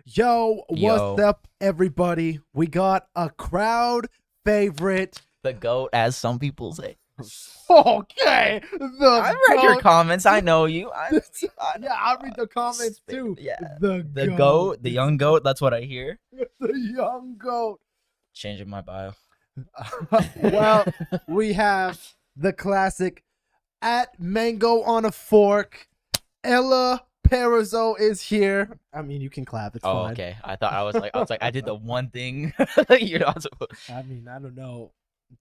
Yo, Yo. what's up, everybody? We got a crowd favorite. The GOAT, as some people say. Okay, I read your comments. I know you. Yeah, I read the comments too. Yeah. The GOAT, the young GOAT. That's what I hear. the young goat. Changing my bio. Well, we have the classic at Mango on a Fork. Ella Perizzo is here. I mean, you can clap. It's fine. Okay. I was like, I did the one thing you're not supposed. I mean, I don't know.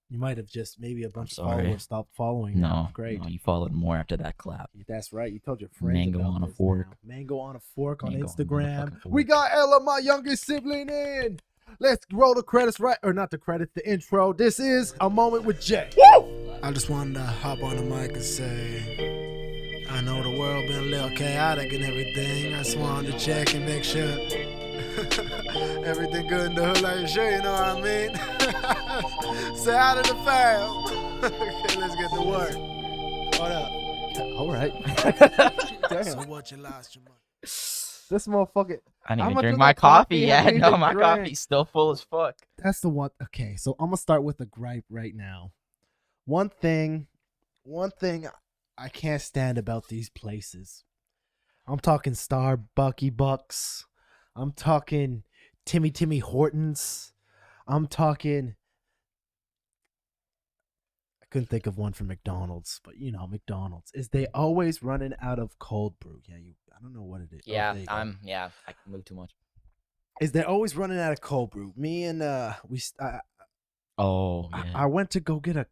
You might have just maybe a bunch of sorry. followers stopped following. No, Great. no, you followed more after that clap. That's right. You told your friends Mango about on a this fork. now. Mango on a fork on Mango on a Instagram. motherfucking We fork. got Ella, my youngest sibling, in. Let's roll the credits right, or not the credits, the intro. This is A Moment with Jay. Woo! I just wanted to hop on the mic and say, I know the world been a little chaotic and everything. I just wanted to check and make sure everything good in the hood, like sure, you know what I mean? Say out of the fam. Okay, let's get to work. What up? All right. Damn. So what, you lost your money? This motherfucker. I didn't How even much drink of my that coffee coffee have yet. you No, even my drank? coffee's still full as fuck. That's the one. Okay, so I'm gonna start with a gripe right now. One thing I can't stand about these places. I'm talking Starbucky Bucks. I'm talking Timmy Hortons. I'm talking. I couldn't think of one for McDonald's, but you know McDonald's is they always running out of cold brew. Yeah, I don't know what it is. Yeah, there you go. I can move too much. Is they're always running out of cold brew. Me and Oh, yeah. I went to go get a.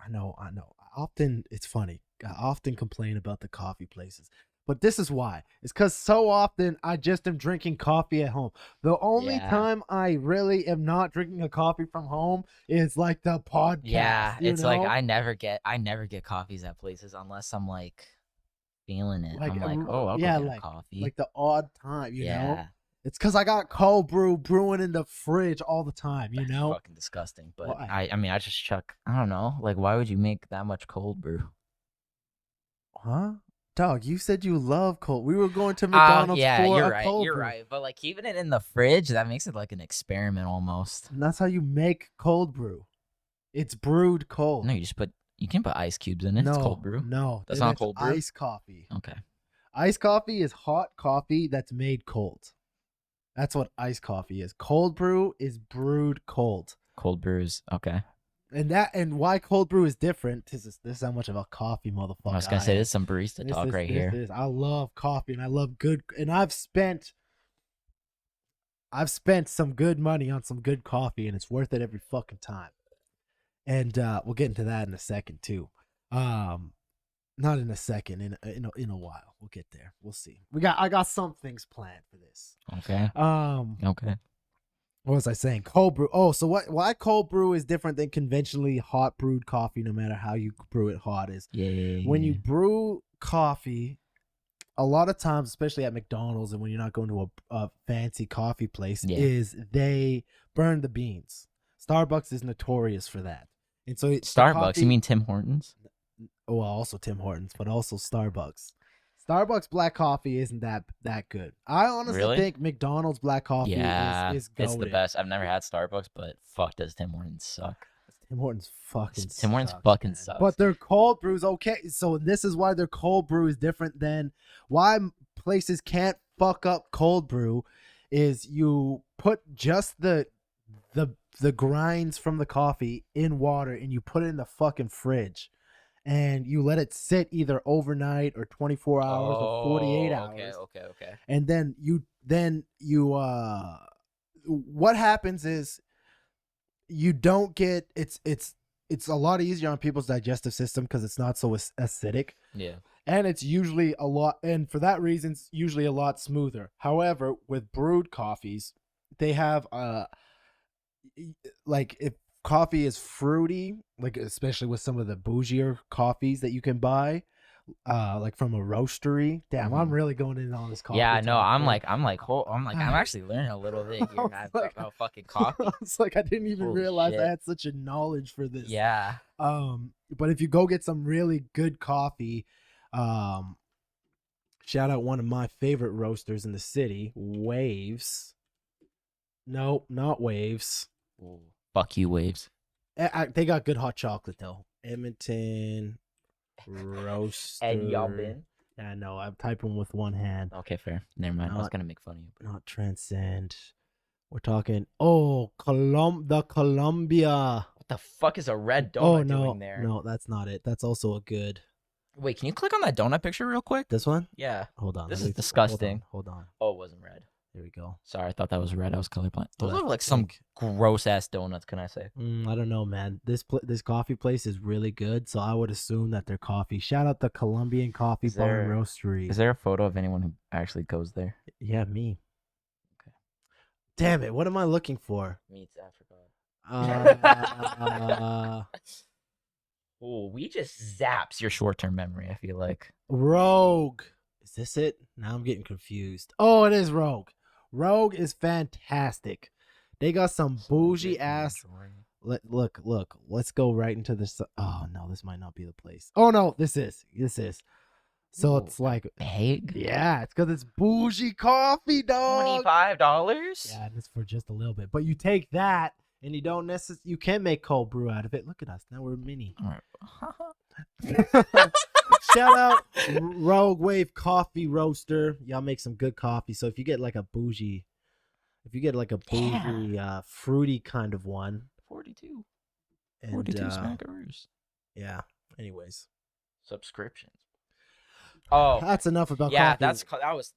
I know. Often it's funny. I often complain about the coffee places, but this is why. It's because so often I just am drinking coffee at home. The only Yeah. time I really am not drinking a coffee from home is like the podcast. Yeah, you it's know? like I never get coffees at places unless I'm like feeling it. I'm like, oh, I'll yeah, go get like a coffee. like the odd time, you know. Yeah, It's because I got cold brew brewing in the fridge all the time, you that's know. fucking disgusting. But Why? I mean, I just chuck. I don't know. Like, why would you make that much cold brew? Huh? Dog, you said you love cold. We were going to McDonald's Yeah, for you're a right. cold You're brew. right. But like keeping it in the fridge, that makes it like an experiment almost. And that's how you make cold brew. It's brewed cold. No, you can put ice cubes in it. It's cold brew. No, That's not cold brew? Iced coffee. Okay. Iced coffee is hot coffee that's made cold. That's what iced coffee is. Cold brew is brewed cold. Cold brews. Okay. And why cold brew is different. This is how much of a coffee motherfucker. I was gonna say am. this is some barista talk right here. I love coffee and I love good, and I've spent some good money on some good coffee, and it's worth it every fucking time. And we'll get into that in a second too. Not in a second, in a while. We'll get there. We'll see. I got some things planned for this. Okay. Okay. What was I saying? Cold brew. Oh, so why cold brew is different than conventionally hot brewed coffee, no matter how you brew it hot, is when you brew coffee, a lot of times, especially at McDonald's and when you're not going to a fancy coffee place, is they burn the beans. Starbucks is notorious for that. And so Starbucks, you mean Tim Hortons? Well, also Tim Hortons, but also Starbucks. Starbucks black coffee isn't that good. I honestly think McDonald's black coffee is goated. It's the best. I've never had Starbucks, but fuck, does Tim Hortons suck? Tim Hortons fucking sucks. But their cold brew's okay. So this is why their cold brew is different than why places can't fuck up cold brew is you put just the grinds from the coffee in water and you put it in the fucu fridge. And you let it sit either overnight or 24 hours or 48 hours. Okay. And then you what happens is you don't get it's a lot easier on people's digestive system because it's not so acidic. Yeah. And it's usually and for that reason it's usually a lot smoother. However, with brewed coffees, they have like if coffee is fruity, like especially with some of the bougier coffees that you can buy, like from a roastery. Damn, I'm really going in on this coffee. Yeah, no, I'm I'm actually learning a little bit here about fucking coffee. It's like I didn't even Holy realize shit. I had such a knowledge for this. Yeah. But if you go get some really good coffee, Shout out one of my favorite roasters in the city, Waves. Nope, not Waves. Ooh, fuck you, Waves. They got good hot chocolate though. Edmonton roaster. And y'all been? Yeah, no, I'm typing with one hand. Okay, fair. Never mind. I was gonna make fun of you. Not Transcend. We're talking. Oh, the Columbia. What the fuck is a red donut no, doing there? No, that's not it. That's also a good. Wait, can you click on that donut picture real quick? This one? Yeah. Hold on. This is disgusting. Hold on. Oh, it wasn't red. Here we go. Sorry, I thought that was red. I was colorblind. Those Well, look like some gross ass donuts. Can I say? I don't know, man. This coffee place is really good, so I would assume that their coffee. Shout out the Colombian Coffee Bar and Roastery. Is there a photo of anyone who actually goes there? Yeah, me. Okay. Damn it! What am I looking for? Me too. I Uh, Oh, we just zaps your short-term memory. I feel like Rogue. Is this it? Now I'm getting confused. Oh, it is Rogue. Rogue is fantastic. They got some bougie ass. Look. Let's go right into this. Oh no, this might not be the place. Oh no, this is. So Ooh, it's like big. Yeah, it's because it's bougie coffee, dog. $25. Yeah, and it's for just a little bit. But you take that and you don't necessarily. You can make cold brew out of it. Look at us. Now we're mini. All right. Shout out Rogue Wave Coffee Roaster. Y'all make some good coffee. So if you get like a bougie, fruity kind of one, 42. and 42 smackaroos. Yeah. Anyways, Subscriptions. Oh, that's enough about yeah. coffee.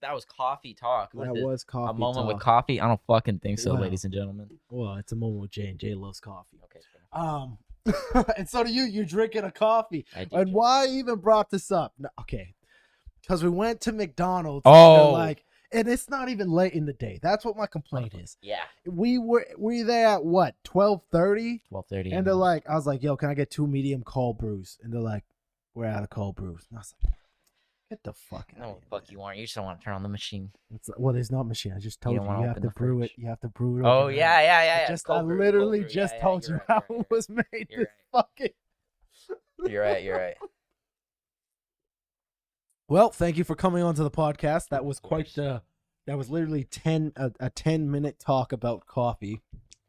That was coffee talk. That was coffee. A moment talk. with coffee. I don't fucking think so, Well, ladies and gentlemen. Well, it's a moment with Jay, and Jay loves coffee. Okay. Fair. And so do you. You're drinking a coffee. I do. And why I even brought this up? No, okay, because we went to McDonald's. Oh, and it's not even late in the day. That's what my complaint is. Yeah. We there at what 12:30? 12:30. And they're like, I was like, yo, can I get 2 medium cold brews? And they're like, we're out of cold brews. And I was like, get the fuck out. No, fuck you aren't. You just don't want to turn on the machine. Well, there's not machine. I just told you have to brew it. You have to brew it. Oh yeah. I literally just told you how it was made. This fucking. You're right. Well, thank you for coming onto the podcast. That was that was literally a 10-minute talk about coffee.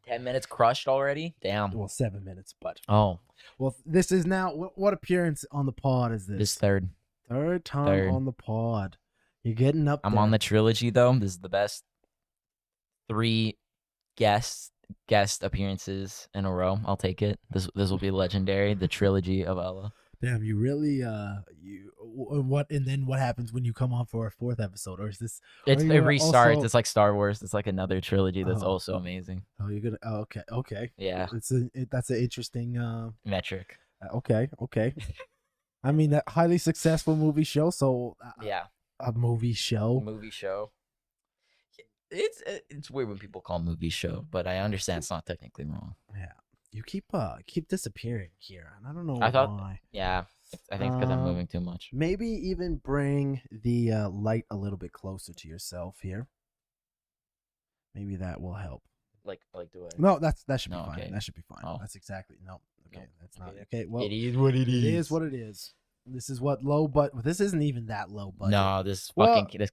10 minutes crushed already? Damn. Well, 7 minutes, but. Oh. Well, this is now, what appearance on the pod is this? This third time on the pod. You're getting up there. I'm on the trilogy, though. This is the best 3 guest appearances in a row. I'll take it. This will be legendary. The trilogy of Ella. Damn, you really what? And then what happens when you come on for a 4th episode? Or is this? It restarts. Also... It's like Star Wars. It's like another trilogy that's also amazing. Oh, you're gonna. Oh, okay. Yeah. That's an interesting metric. Okay. I mean, that highly successful movie show. So yeah, a movie show. It's weird when people call movie show, but I understand it's not technically wrong. Yeah. You keep disappearing here, and I don't know why. Yeah, I think it's because I'm moving too much. Maybe even bring the light a little bit closer to yourself here. Maybe that will help. Like do I? No, that should be fine. Okay. That should be fine. Oh. That's exactly Okay, that's not okay. Okay, well, it is what it is. It is what it is. This is what this isn't even that low budget. No, this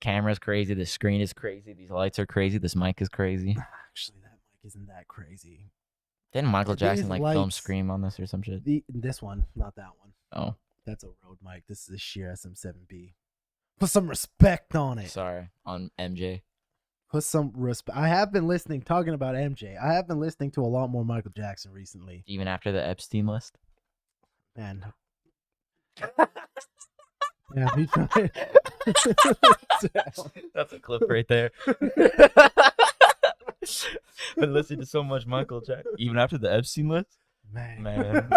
camera is crazy. This screen is crazy. These lights are crazy. This mic is crazy. Actually, that mic isn't that crazy. Didn't Michael Jackson film Scream on this or some shit? This one, not that one. Oh. That's a Rode mic. This is a Sheer SM7B. Put some respect on it. Sorry, on MJ. Put some respect. I have been talking about MJ. I have been listening to a lot more Michael Jackson recently. Even after the Epstein list? Man. Yeah, he tried. That's a clip right there. Been listening to so much Michael Jackson. Even after the Epstein list? Man.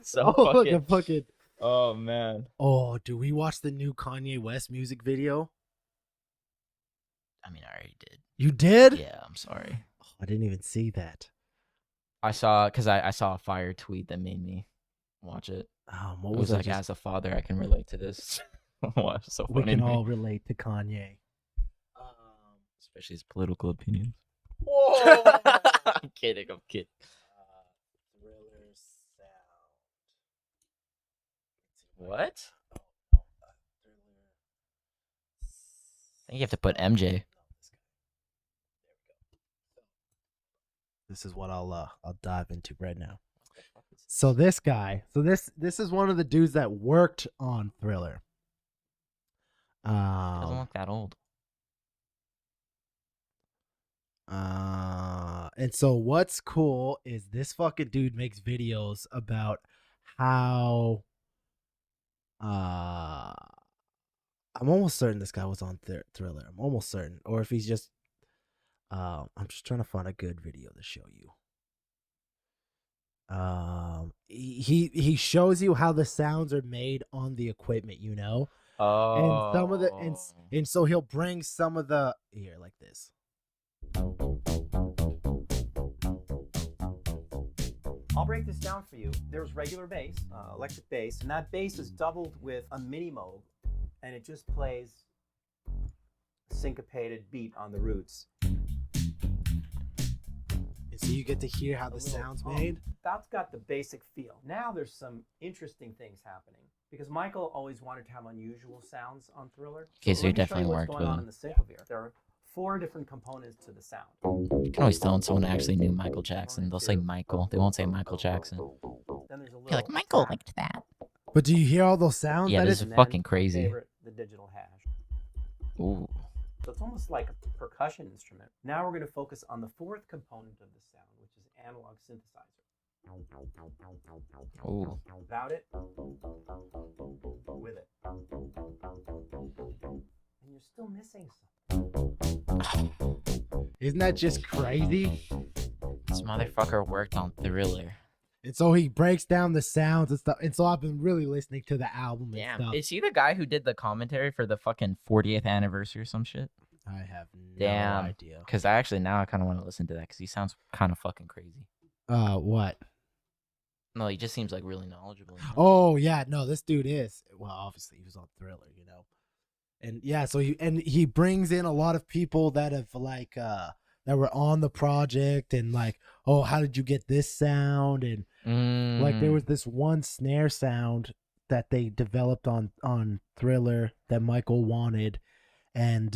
So fucking. Oh, man. Oh, do we watch the new Kanye West music video? I mean, I already did. You did? Yeah, I'm sorry. Oh, I didn't even see that. I saw a fire tweet that made me watch it. What it was like, as a father, I can relate to this. Wow, so funny. We can all relate to Kanye. Especially his political opinions. Whoa! I'm kidding. Thriller sound. What? I think you have to put MJ. This is what I'll dive into right now. So this guy, this is one of the dudes that worked on Thriller. Doesn't look that old. And so what's cool is this fucking dude makes videos about how I'm almost certain this guy was on Thriller. I'm almost certain, or if he's just I'm just trying to find a good video to show you. He shows you how the sounds are made on the equipment, you know. Oh. And some of the and so he'll bring some of the here like this. I'll break this down for you. There's regular bass, electric bass, and that bass is doubled with a mini mode, and it just plays a syncopated beat on the roots. And so you get to hear how the sound's made. That's got the basic feel. Now there's some interesting things happening because Michael always wanted to have unusual sounds on Thriller. Okay, so you let me show definitely what's worked going with on him. in the syncophere. There are 4 different components to the sound. You can always tell when someone actually knew Michael Jackson. They'll say Michael. They won't say Michael Jackson. Then there's a little You're like, Michael track. liked that. But do you hear all those sounds? Yeah, that this is is And fucking then crazy. favorite, the digital hash. Ooh. So it's almost like a percussion instrument. Now we're going to focus on the 4th component of the sound, which is analog synthesizer. Ooh. Without it, with it. And you're still missing something. Isn't that just crazy? This motherfucker worked on Thriller. And so he breaks down the sounds and stuff. And so I've been really listening to the album and Damn. stuff. Is he the guy who did the commentary for the fucking 40th anniversary or some shit? I have no Damn. idea. Because I actually now I kind of want to listen to that because he sounds kind of fucking crazy. What? No, he just seems like really knowledgeable. Oh yeah, no, this dude is. Well, obviously he was on Thriller, you know. And yeah, so he brings in a lot of people that have like that were on the project and like, oh, how did you get this sound? And like there was this one snare sound that they developed on Thriller that Michael wanted, and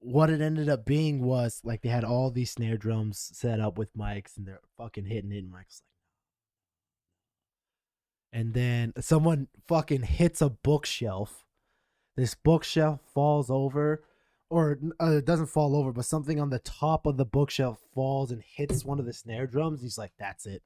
what it ended up being was like they had all these snare drums set up with mics and they're fucking hitting it, and Michael's like, and then someone fucking hits a bookshelf. This bookshelf falls over, or it doesn't fall over, but something on the top of the bookshelf falls and hits one of the snare drums. He's like, that's it.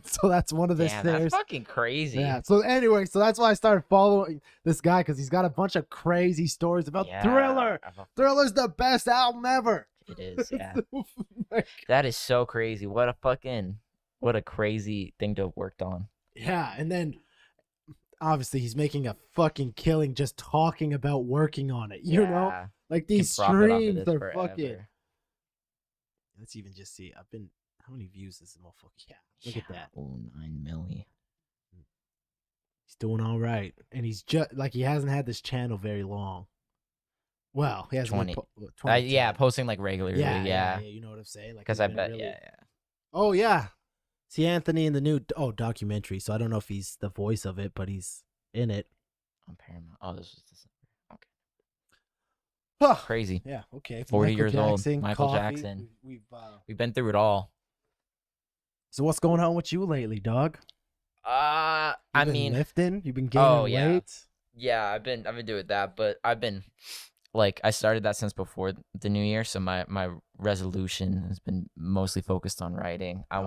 So that's one of the Damn, snares. that's fucking crazy. Yeah. So anyway, so that's why I started following this guy, because he's got a bunch of crazy stories about Thriller. Thriller's the best album ever. It is, yeah. That is so crazy. What a crazy thing to have worked on. Yeah, and then obviously he's making a fucking killing just talking about working on it. You know, like these streams are fucking. Let's even just see. How many views is this motherfucker? Yeah, look at that. Oh, 9 million. He's doing all right, and he's just like he hasn't had this channel very long. Well, he has 20. 20 Yeah, posting like regularly. Yeah. You know what I'm saying? Like, Because I bet, really... yeah. Oh yeah, see Anthony in the new documentary. So I don't know if he's the voice of it, but he's in it on Paramount. Oh, this was December. Okay. Huh. Crazy. Yeah. Okay. 40 Michael years Jackson, old. Michael coffee. Jackson. We've been through it all. So what's going on with you lately, dog? I mean, lifting. You've been gaining weight. Yeah, I've been doing that, but I've been like I started that since before the new year. So my resolution has been mostly focused on writing. I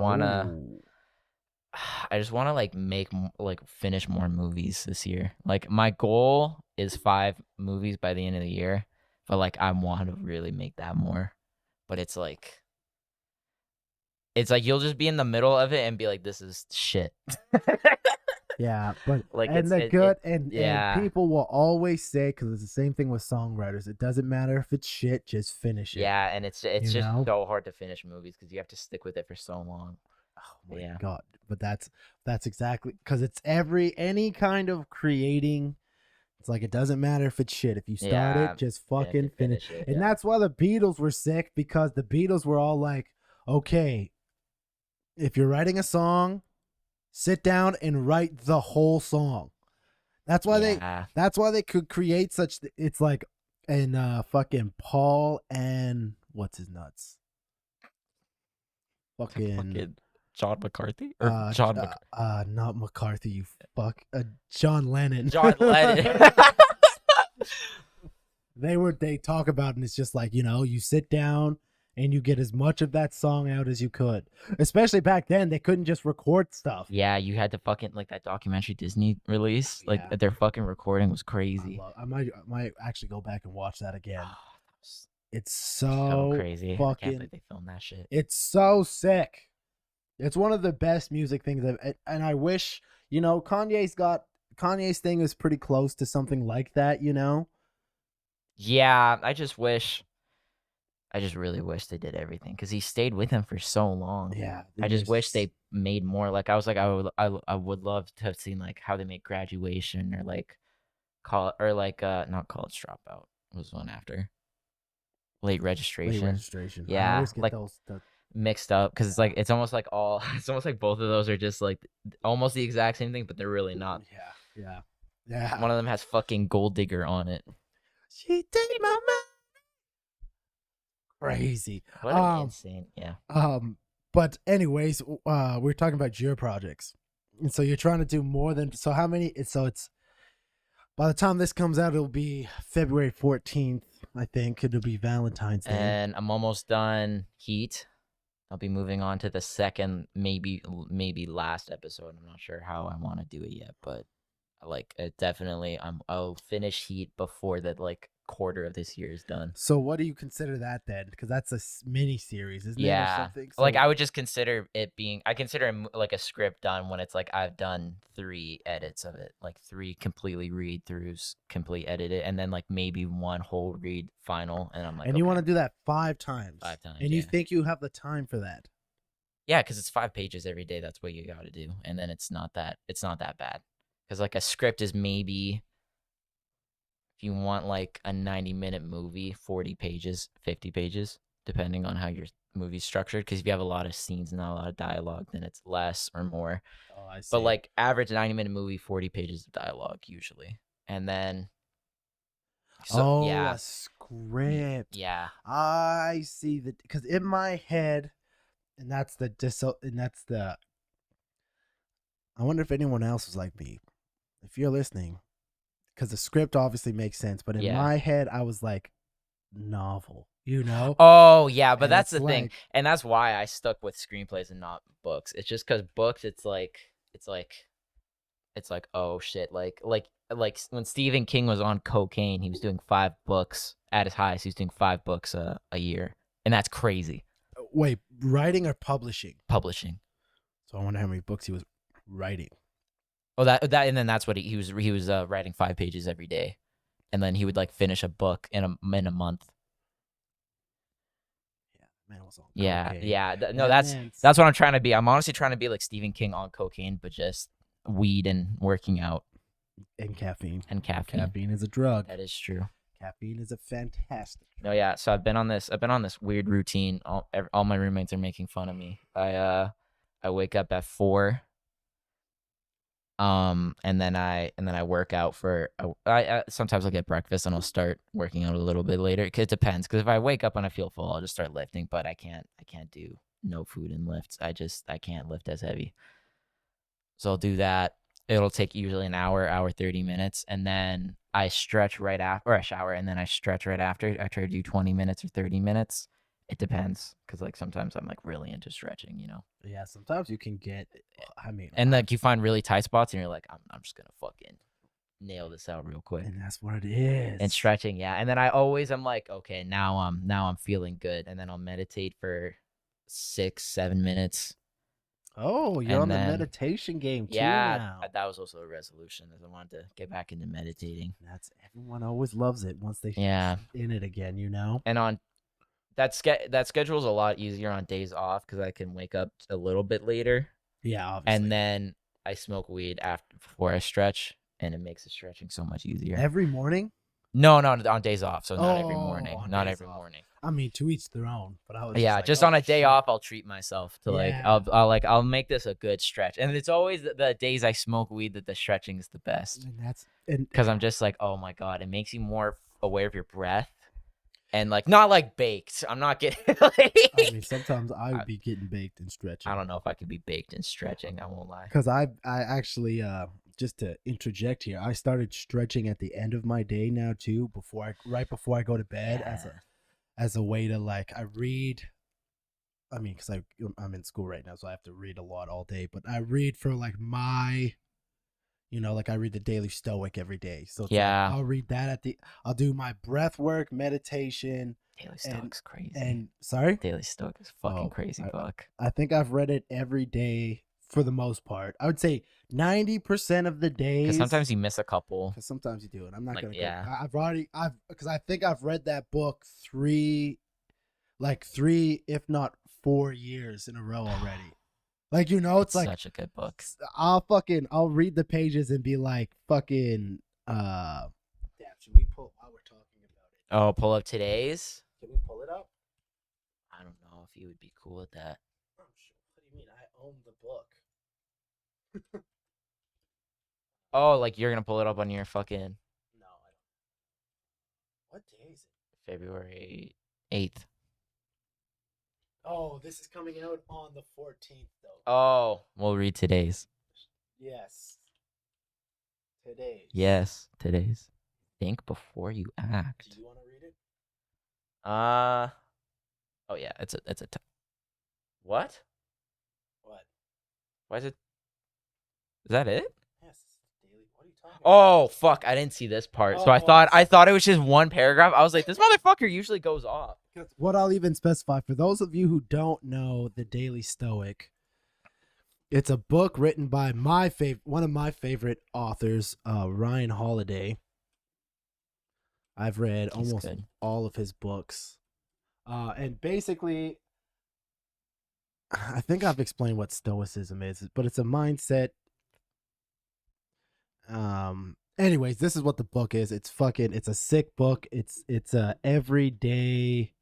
just want to finish more movies this year. Like my goal is 5 movies by the end of the year, but like I want to really make that more. But it's like you'll just be in the middle of it and be like, this is shit. Yeah, but like and people will always say, because it's the same thing with songwriters, it doesn't matter if it's shit, just finish it. Yeah, and it's just so hard to finish movies because you have to stick with it for so long. Oh my god! But that's exactly because it's any kind of creating. It's like it doesn't matter if it's shit. If you start it, just fucking finish it. And that's why the Beatles were sick, because the Beatles were all like, okay, if you're writing a song, sit down and write the whole song. That's why Yeah. that's why they could create such. It's like in fucking Paul and what's his nuts. Fucking John McCarthy or not McCarthy. You fuck, John Lennon. John Lennon. They talk about it, and it's just like, you sit down and you get as much of that song out as you could. Especially back then, they couldn't just record stuff. Yeah, you had to fucking like that documentary Disney release. Like Yeah. their fucking recording was crazy. I might actually go back and watch that again. It's So crazy. I can't fucking. believe they filmed that shit. It's so sick. It's one of the best music things and I wish, Kanye's thing is pretty close to something like that, Yeah, I just really wish they did everything because he stayed with him for so long. Yeah. I just wish they made more. Like I was like, I would love to have seen like how they make Graduation or like not College Dropout was one after Late Registration. Late Registration. Yeah, I always get like those. mixed up because it's almost like it's almost like both of those are just like almost the exact same thing, but they're really not. Yeah. One of them has fucking Gold Digger on it. She take my mind. Crazy. What an insane. Yeah. But anyways, we're talking about your projects, and so you're trying to do more than. So how many? So it's by the time this comes out, it'll be February 14th. I think it'll be Valentine's Day. And I'm almost done Heat. I'll be moving on to the second, maybe last episode. I'm not sure how I want to do it yet, but like definitely, I'll finish Heat before the like quarter of this year is done. So what do you consider that then? Because that's a mini series, isn't it? Or something? Like I would just consider it being. I consider it like a script done when it's like I've done 3 edits of it, like 3 completely read throughs, complete edit it, and then like maybe 1 whole read final, and I'm like, and you want to do that 5 times. 5 times, and you think you have the time for that? Yeah, because it's 5 pages every day. That's what you got to do, and then it's not that bad. Because like a script is maybe, if you want like a 90-minute movie, 40 pages, 50 pages, depending on how your movie's structured. Because if you have a lot of scenes and not a lot of dialogue, then it's less or more. Oh, I see. But like average 90-minute movie, 40 pages of dialogue usually. And then a script. Yeah. I see that, because in my head, and that's the I wonder if anyone else was like me. If you're listening, because the script obviously makes sense, but in my head, I was like, novel, Oh, yeah, but And that's it's the thing. like- And that's why I stuck with screenplays and not books. It's just because books, it's like, oh shit. Like when Stephen King was on cocaine, he was doing 5 books at his highest. He was doing 5 books a year. And that's crazy. Wait, writing or publishing? Publishing. So I wonder how many books he was writing. Oh, that and then that's what he was writing 5 pages every day, and then he would like finish a book in a month. Yeah, man was on cocaine. No, And that's what I'm trying to be. I'm honestly trying to be like Stephen King on cocaine, but just weed and working out and caffeine. Caffeine is a drug. That is true. Caffeine is a fantastic drug. No, yeah. So I've been on this weird routine. All my roommates are making fun of me. I wake up at 4. And then I work out for. I sometimes I'll get breakfast and I'll start working out a little bit later. It depends. Because if I wake up and I feel full, I'll just start lifting. But I can't do no food and lifts. I can't lift as heavy. So I'll do that. It'll take usually an hour 30 minutes, and then I stretch right after, or I shower, and then I stretch right after. I try to do 20 minutes or 30 minutes. It depends, because like sometimes I'm like really into stretching, Yeah, sometimes you can get. And like you find really tight spots, and you're like, I'm just gonna fucking nail this out real quick. And that's what it is. And stretching, yeah. And then I'm like, okay, now I'm feeling good, and then I'll meditate for 6-7 minutes. Oh, you're on the meditation game too now. That was also a resolution, as I wanted to get back into meditating. That's everyone always loves it once they in it again, And on that schedule's a lot easier on days off because I can wake up a little bit later. Yeah, obviously. And then I smoke weed before I stretch, and it makes the stretching so much easier. Every morning? No, on days off. So not every morning. Not every morning. I mean, to each their own. But I was Yeah, like, just oh, on a day shit. off, I'll treat myself to like Yeah. I'll make this a good stretch, and it's always the days I smoke weed that the stretching is the best And because I'm just like, oh my god, it makes you more aware of your breath and like not like baked. I'm not getting. Like, I mean, sometimes I would be getting baked and stretching. I don't know if I could be baked and stretching. I won't lie. Because I actually just to interject here, I started stretching at the end of my day now too, right before I go to bed as a way to like I read. I mean, because I'm in school right now, so I have to read a lot all day. But I read for like my, like I read the Daily Stoic every day. So it's like, I'll read that I'll do my breath work, meditation. Daily Stoic's crazy. And sorry, Daily Stoic is fucking crazy book. I think I've read it every day for the most part. I would say 90% of the days. Because sometimes you miss a couple. Because sometimes you do it. I'm not gonna. Yeah. Because I think I've read that book three, if not 4 years in a row already. Like, it's like such a good book. I'll read the pages and be like, fucking, damn, should we pull while we're talking about it? Oh, pull up today's? Can we pull it up? I don't know if you would be cool with that. Oh, shit. What do you mean? I own the book. Oh, like you're gonna pull it up on your fucking No, I don't. What day is it? February 8th. Oh, this is coming out on the 14th, though. Oh, we'll read today's. Yes. Today's. Yes, today's. Think before you act. Do you want to read it? Oh yeah, what? What? Why is it? Is that it? Yes. Daily. What are you talking about? Oh fuck! I didn't see this part, so I thought it was just one paragraph. I was like, this motherfucker usually goes off. What I'll even specify for those of you who don't know the Daily Stoic, it's a book written by one of my favorite authors, Ryan Holiday. I've read almost all of his books, and basically, I think I've explained what Stoicism is, but it's a mindset. Anyways, this is what the book is. It's a sick book. It's a everyday.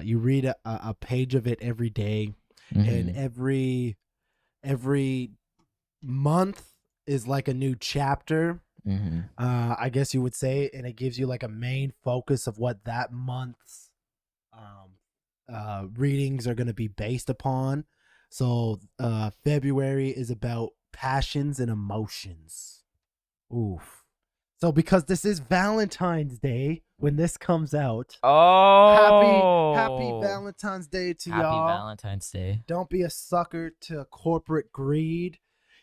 You read a page of it every day, and every month is like a new chapter. I guess you would say, and it gives you like a main focus of what that month's readings are going to be based upon. So February is about passions and emotions. Oof. So because this is Valentine's Day when this comes out. Oh. Happy Valentine's Day to y'all. Happy Valentine's Day. Don't be a sucker to corporate greed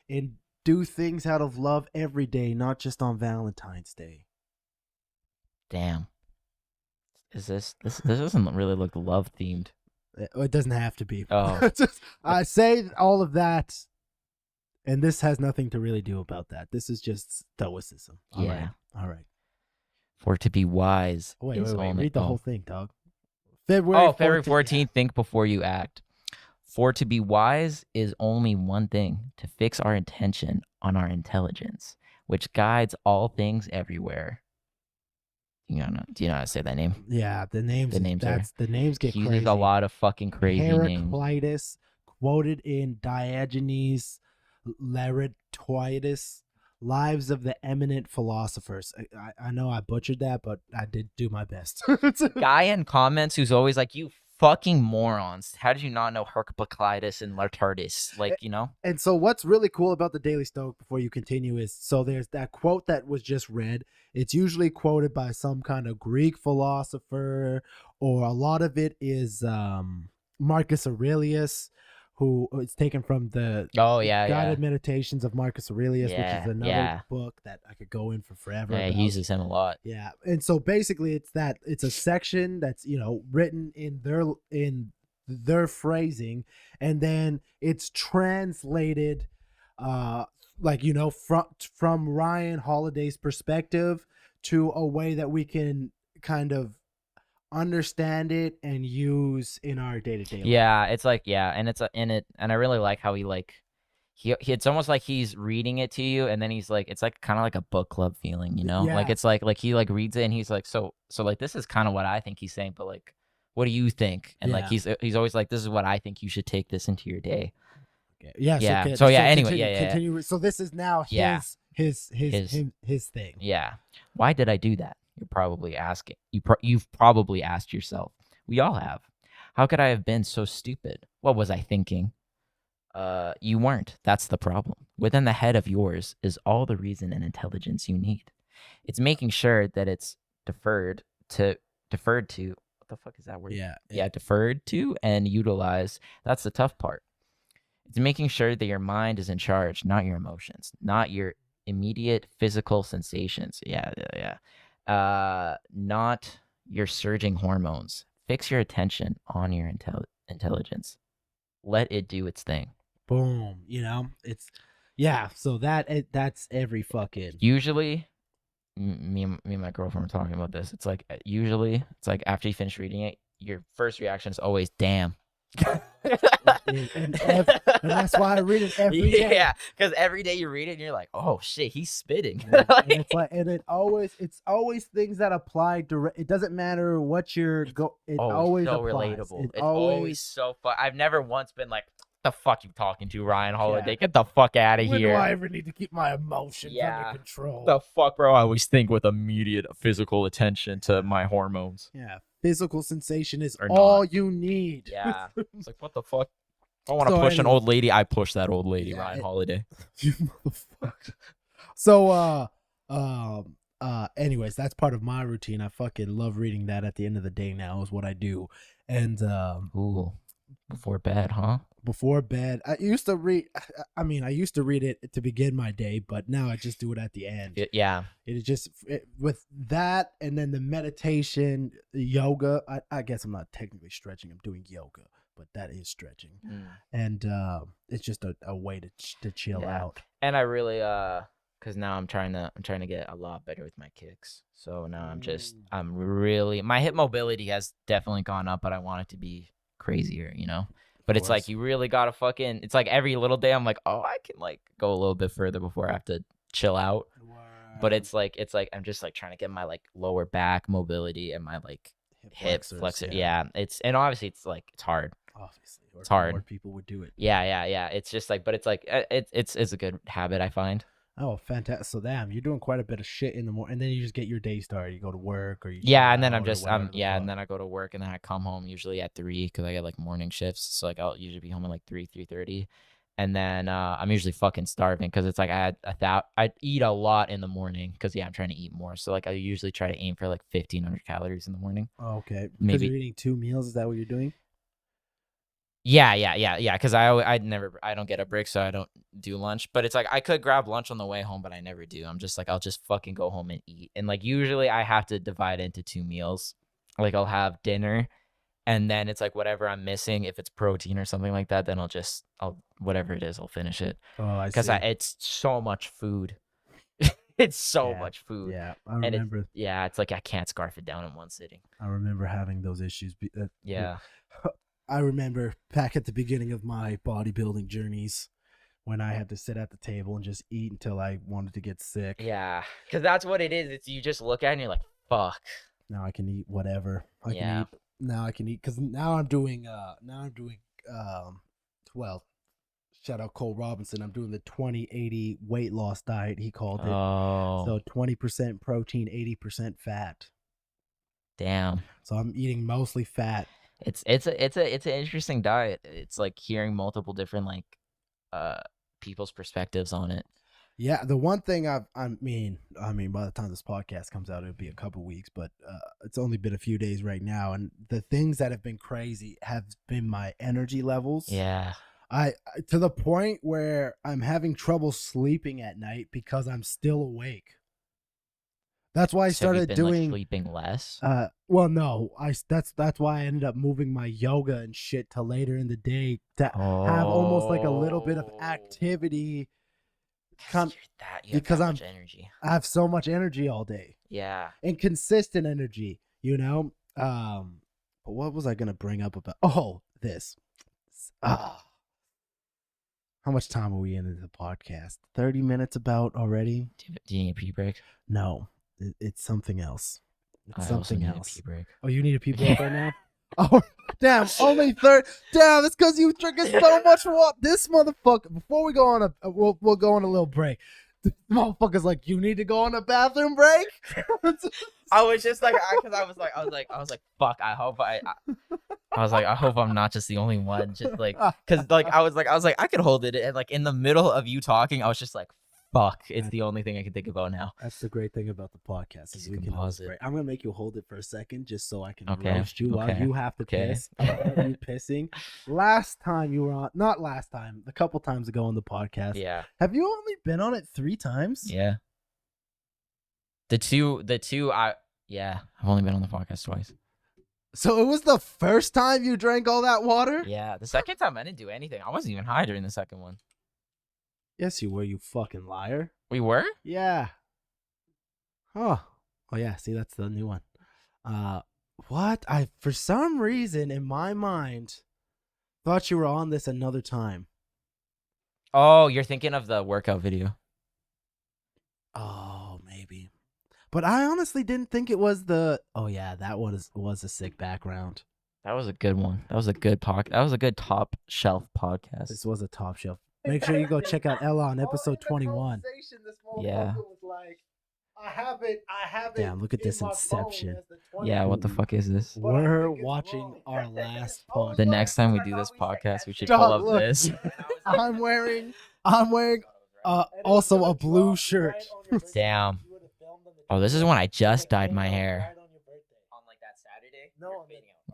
and do things out of love every day, not just on Valentine's Day. Damn. This doesn't really look love themed. It doesn't have to be. Oh. I say all of that, and this has nothing to really do about that. This is just stoicism. All right. For to be wise. Wait. Read the whole thing, dog. February 14th. Think before you act. For to be wise is only one thing, to fix our intention on our intelligence, which guides all things everywhere. Do you know how to say that name? Yeah, the names get he crazy. uses a lot of fucking crazy names. Heraclitus, quoted in Diogenes Laertius, Lives of the Eminent Philosophers. I know I butchered that, but I did do my best. Guy in comments who's always like, you fucking morons. How did you not know Heraclitus and Laertius? Like, And so what's really cool about the Daily Stoic before you continue is, so there's that quote that was just read. It's usually quoted by some kind of Greek philosopher, or a lot of it is Marcus Aurelius, who it's taken from the Guided Meditations of Marcus Aurelius, which is another book that I could go in for forever. Yeah, he uses him a lot. Yeah, and so basically, it's a section that's written in their phrasing, and then it's translated, from Ryan Holiday's perspective to a way that we can kind of understand it and use in our day-to-day life. Yeah, it's like, and it's in it, and I really like how he it's almost like he's reading it to you, and then he's like, it's like kind of like a book club feeling, you know? Like Yeah. it's like he like reads it, and he's like, so like this is kind of what I think he's saying, but like, what do you think? And like Yeah. he's always like, this is what I think you should take this into your day. Okay. Yeah. Yeah. So, So yeah. Anyway. continue, Yeah. continue. So this is now Yeah. his thing. Yeah. Why did I do that? You're probably asking. You've probably asked yourself. We all have. How could I have been so stupid? What was I thinking? You weren't. That's the problem. Within the head of yours is all the reason and intelligence you need. It's making sure that it's deferred to. What the fuck is that word? Yeah. Deferred to and utilized. That's the tough part. It's making sure that your mind is in charge, not your emotions, not your immediate physical sensations. Not your surging hormones. Fix your attention on your intelligence. Let it do its thing. Boom. You know, so that's every fucking. Usually, me and my girlfriend were talking about this. It's like after you finish reading it, your first reaction is always "damn." and that's why I read it every day. Yeah, because every day you read it and you're like, oh shit, he's spitting. It's always things that apply direct. It doesn't matter what you're it always so applies. relatable. It's always so fun. I've never once been like, the fuck you talking to, Ryan Holiday? Yeah. Get the fuck out of When here. do I ever need to keep my emotions under control? The fuck, bro? I always think with immediate physical attention to my hormones. Yeah, physical sensation is Or all not. you need. Yeah, it's like, what the fuck? If I want to push an old lady, I push that old lady, Yeah, Ryan Holiday. You motherfucker. So, anyways, that's part of my routine. I fucking love reading that at the end of the day now is what I do. And, Ooh, before bed, huh? before bed, I used to read it to begin my day, but now I just do it at the end. Yeah. With that and then the meditation, yoga, I guess I'm not technically stretching. I'm doing yoga, but that is stretching. And, it's just a way to chill out. And I really, cause now I'm trying to get a lot better with my kicks. So now I'm really, my hip mobility has definitely gone up, but I want it to be crazier, you know? But it's like, you really gotta it's like every little day I'm like, oh, I can like go a little bit further before I have to chill out. Wow. But it's like, I'm just like trying to get my like lower back mobility and my like hip flexor. Yeah. And obviously it's like, it's hard. Obviously. It's hard. More people would do it. Yeah. It's just like, but it's like, it's a good habit, I find. Oh, fantastic! So damn, you're doing quite a bit of shit in the morning, and then you just get your day started. You go to work, or you and then and then I go to work, and then I come home usually at 3 because I get like morning shifts. So like I'll usually be home at like 3:30, and then I'm usually fucking starving because it's like I eat a lot in the morning because I'm trying to eat more. So like I usually try to aim for like 1,500 calories in the morning. Oh, okay, because Maybe you're eating 2 meals. Is that what you're doing? Yeah. Because I don't get a break, so I don't do lunch. But it's like I could grab lunch on the way home, but I never do. I'm just like, I'll just fucking go home and eat. And like usually I have to divide into 2 meals. Like I'll have dinner, and then it's like whatever I'm missing, if it's protein or something like that, then I'll whatever it is, I'll finish it. Oh, I see. Because it's so much food. It's so much food. Yeah, I remember. It's like I can't scarf it down in one sitting. I remember having those issues. Yeah. I remember back at the beginning of my bodybuilding journeys when I had to sit at the table and just eat until I wanted to get sick. Yeah, because that's what it is. It's you just look at it and you're like, fuck. Now I can eat whatever. Now I can eat because now I'm doing well, shout out Cole Robinson. I'm doing the 20-80 weight loss diet, he called it. Oh. So 20% protein, 80% fat. Damn. So I'm eating mostly fat. It's an interesting diet. It's like hearing multiple different like people's perspectives on it. Yeah, the one thing I mean, by the time this podcast comes out, it'll be a couple weeks, but it's only been a few days right now, and the things that have been crazy have been my energy levels. Yeah. I to the point where I'm having trouble sleeping at night because I'm still awake. That's why I started doing like, sleeping less. Well, no, that's why I ended up moving my yoga and shit to later in the day to have almost like a little bit of activity. Because I'm energy. I have so much energy all day. Yeah, and consistent energy. You know. But what was I gonna bring up about? Oh, this. How much time are we into the podcast? 30 minutes about already? Do you need a pee break? No, it's something else. It's I also something need else. a pee break. Oh, you need a pee break right now? Oh, damn, only 30. Damn, it's because you drinking so much water. This motherfucker, before we go on we'll go on a little break. This motherfucker's like, you need to go on a bathroom break? I was just like, because I was like, fuck. I hope I hope I'm not just the only one. Just like, because like I was like, I could hold it, and like in the middle of you talking, I was just like, fuck. It's the only thing I can think about now. That's the great thing about the podcast is You we can can always pause it. break. I'm gonna make you hold it for a second just so I can Okay, roast you while okay, you have to okay. piss. About you pissing. Last time you were on, not last time, a couple times ago on the podcast. Yeah. Have you only been on it 3 times? Yeah. The two, I've only been on the podcast twice. So it was the first time you drank all that water? Yeah. The second time I didn't do anything. I wasn't even high during the second one. Yes, you were, you fucking liar. We were? Yeah. Oh yeah, see, that's the new one. What? I, for some reason, in my mind, thought you were on this another time. Oh, you're thinking of the workout video. Oh, maybe. But I honestly didn't think it was the... Oh, yeah, that was a sick background. That was a good one. That was a good That was a good top shelf podcast. This was a top shelf. Make sure you go check out Ella on episode 21. Yeah. I have it. Damn, look at this inception. Yeah, what the fuck is this? We're watching our last podcast. The next time we do this podcast, we should Dog, pull up look. this. I'm wearing also a blue shirt. Damn. Oh, this is when I just dyed my hair. On like that Saturday.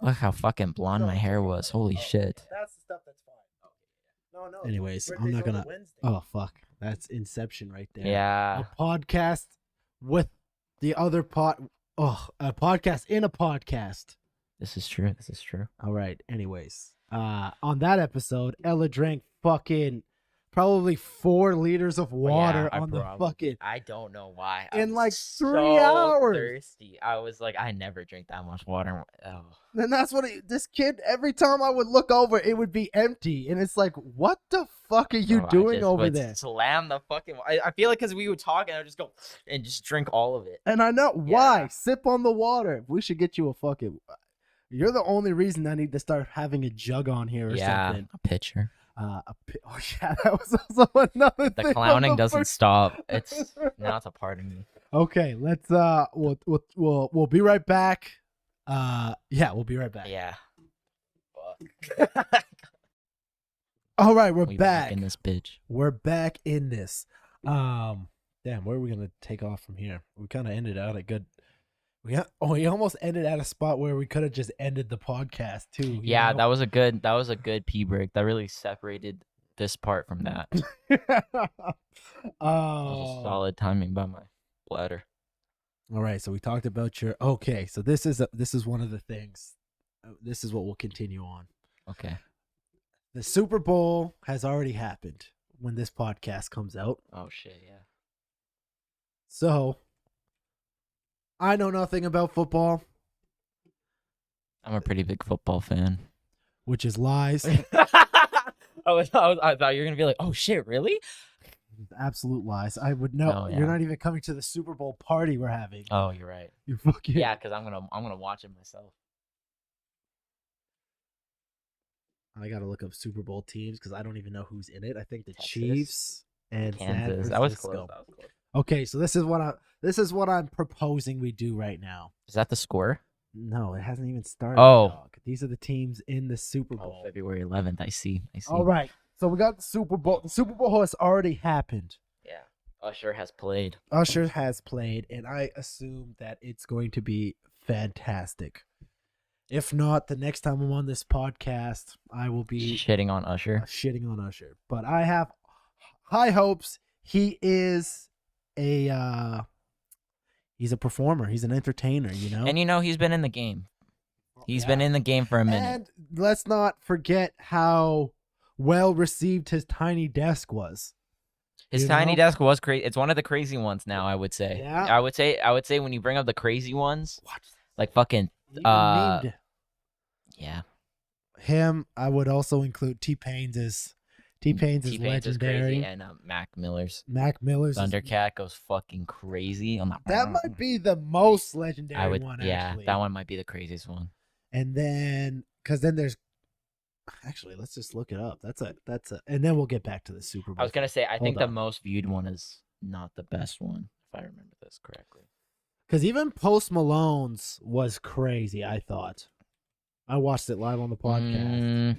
Look how fucking blonde my hair was. Holy shit. That's the stuff that's fine. No. Anyways, I'm not gonna... Oh, fuck. That's Inception right there. Yeah. A podcast with the other a podcast in a podcast. This is true. This is true. All right. Anyways, on that episode, Ella drank fucking probably 4 liters of water on the fucking... I don't know why. In like 3 so hours. Thirsty. I was like, I never drink that much water. Oh. And that's what this kid, every time I would look over, it would be empty. And it's like, what the fuck are you Bro, I doing just over would there? Slam the fucking... I feel like because we would talk and I would just go and just drink all of it. And I know why. Sip on the water. We should get you a fucking... You're the only reason I need to start having a jug on here or something. A pitcher. Oh yeah, that was also another thing. The clowning doesn't stop. It's now it's a part of me. Okay, let's we'll be right back. Yeah, we'll be right back. Yeah. All right, we're We back. in this bitch. We're back in this. Damn, where are we gonna take off from here? We kind of ended out a good. We almost ended at a spot where we could have just ended the podcast too. Yeah, know? that was a good pee break. That really separated this part from that. That was a solid timing by my bladder. All right, so we talked about your... Okay, so this is one of the things. This is what we'll continue on. Okay. The Super Bowl has already happened when this podcast comes out. Oh shit, yeah. So, I know nothing about football, I'm a pretty big football fan. which is lies. I thought you were gonna be like, oh shit, really? Absolute lies. I would know. Oh, yeah. You're not even coming to the Super Bowl party we're having. Oh, you're right. You fucking... Yeah, because I'm gonna watch it myself. I gotta look up Super Bowl teams because I don't even know who's in it. I think the Texas. Chiefs and Kansas. San That was Francisco. close. That was close. Okay, so this is what I'm proposing we do right now. Is that the score? No, it hasn't even started. Oh. dog. These are the teams in the Super Oh, Bowl. February 11th. I see. All right, so we got the Super Bowl. The Super Bowl has already happened. Yeah. Usher has played. Usher has played, and I assume that it's going to be fantastic. If not, the next time I'm on this podcast, I will be Shitting on Usher. shitting on Usher. But I have high hopes. He is he's a performer. He's an entertainer, you know? And he's been in the game. He's Yeah. been in the game for a minute. And let's not forget how well received his tiny desk was. His you tiny know? desk was crazy. It's one of the crazy ones now, I would say. Yeah. I would say when you bring up the crazy ones, What? like fucking Even Uh, named yeah. him. I would also include T-Pain's T-Pain's is T-Pain's is legendary. crazy, and Mac Miller's Mac Miller's is- Thundercat goes fucking crazy on that. that might be the most legendary I would, one. yeah, Actually. that one might be the craziest one. And then, because then there's, actually, let's just look it up. That's a, and then we'll get back to the Super Bowl. I was gonna say, I think Hold the on. most viewed one is not the best one, if I remember this correctly. Because even Post Malone's was crazy. I thought. I watched it live on the podcast.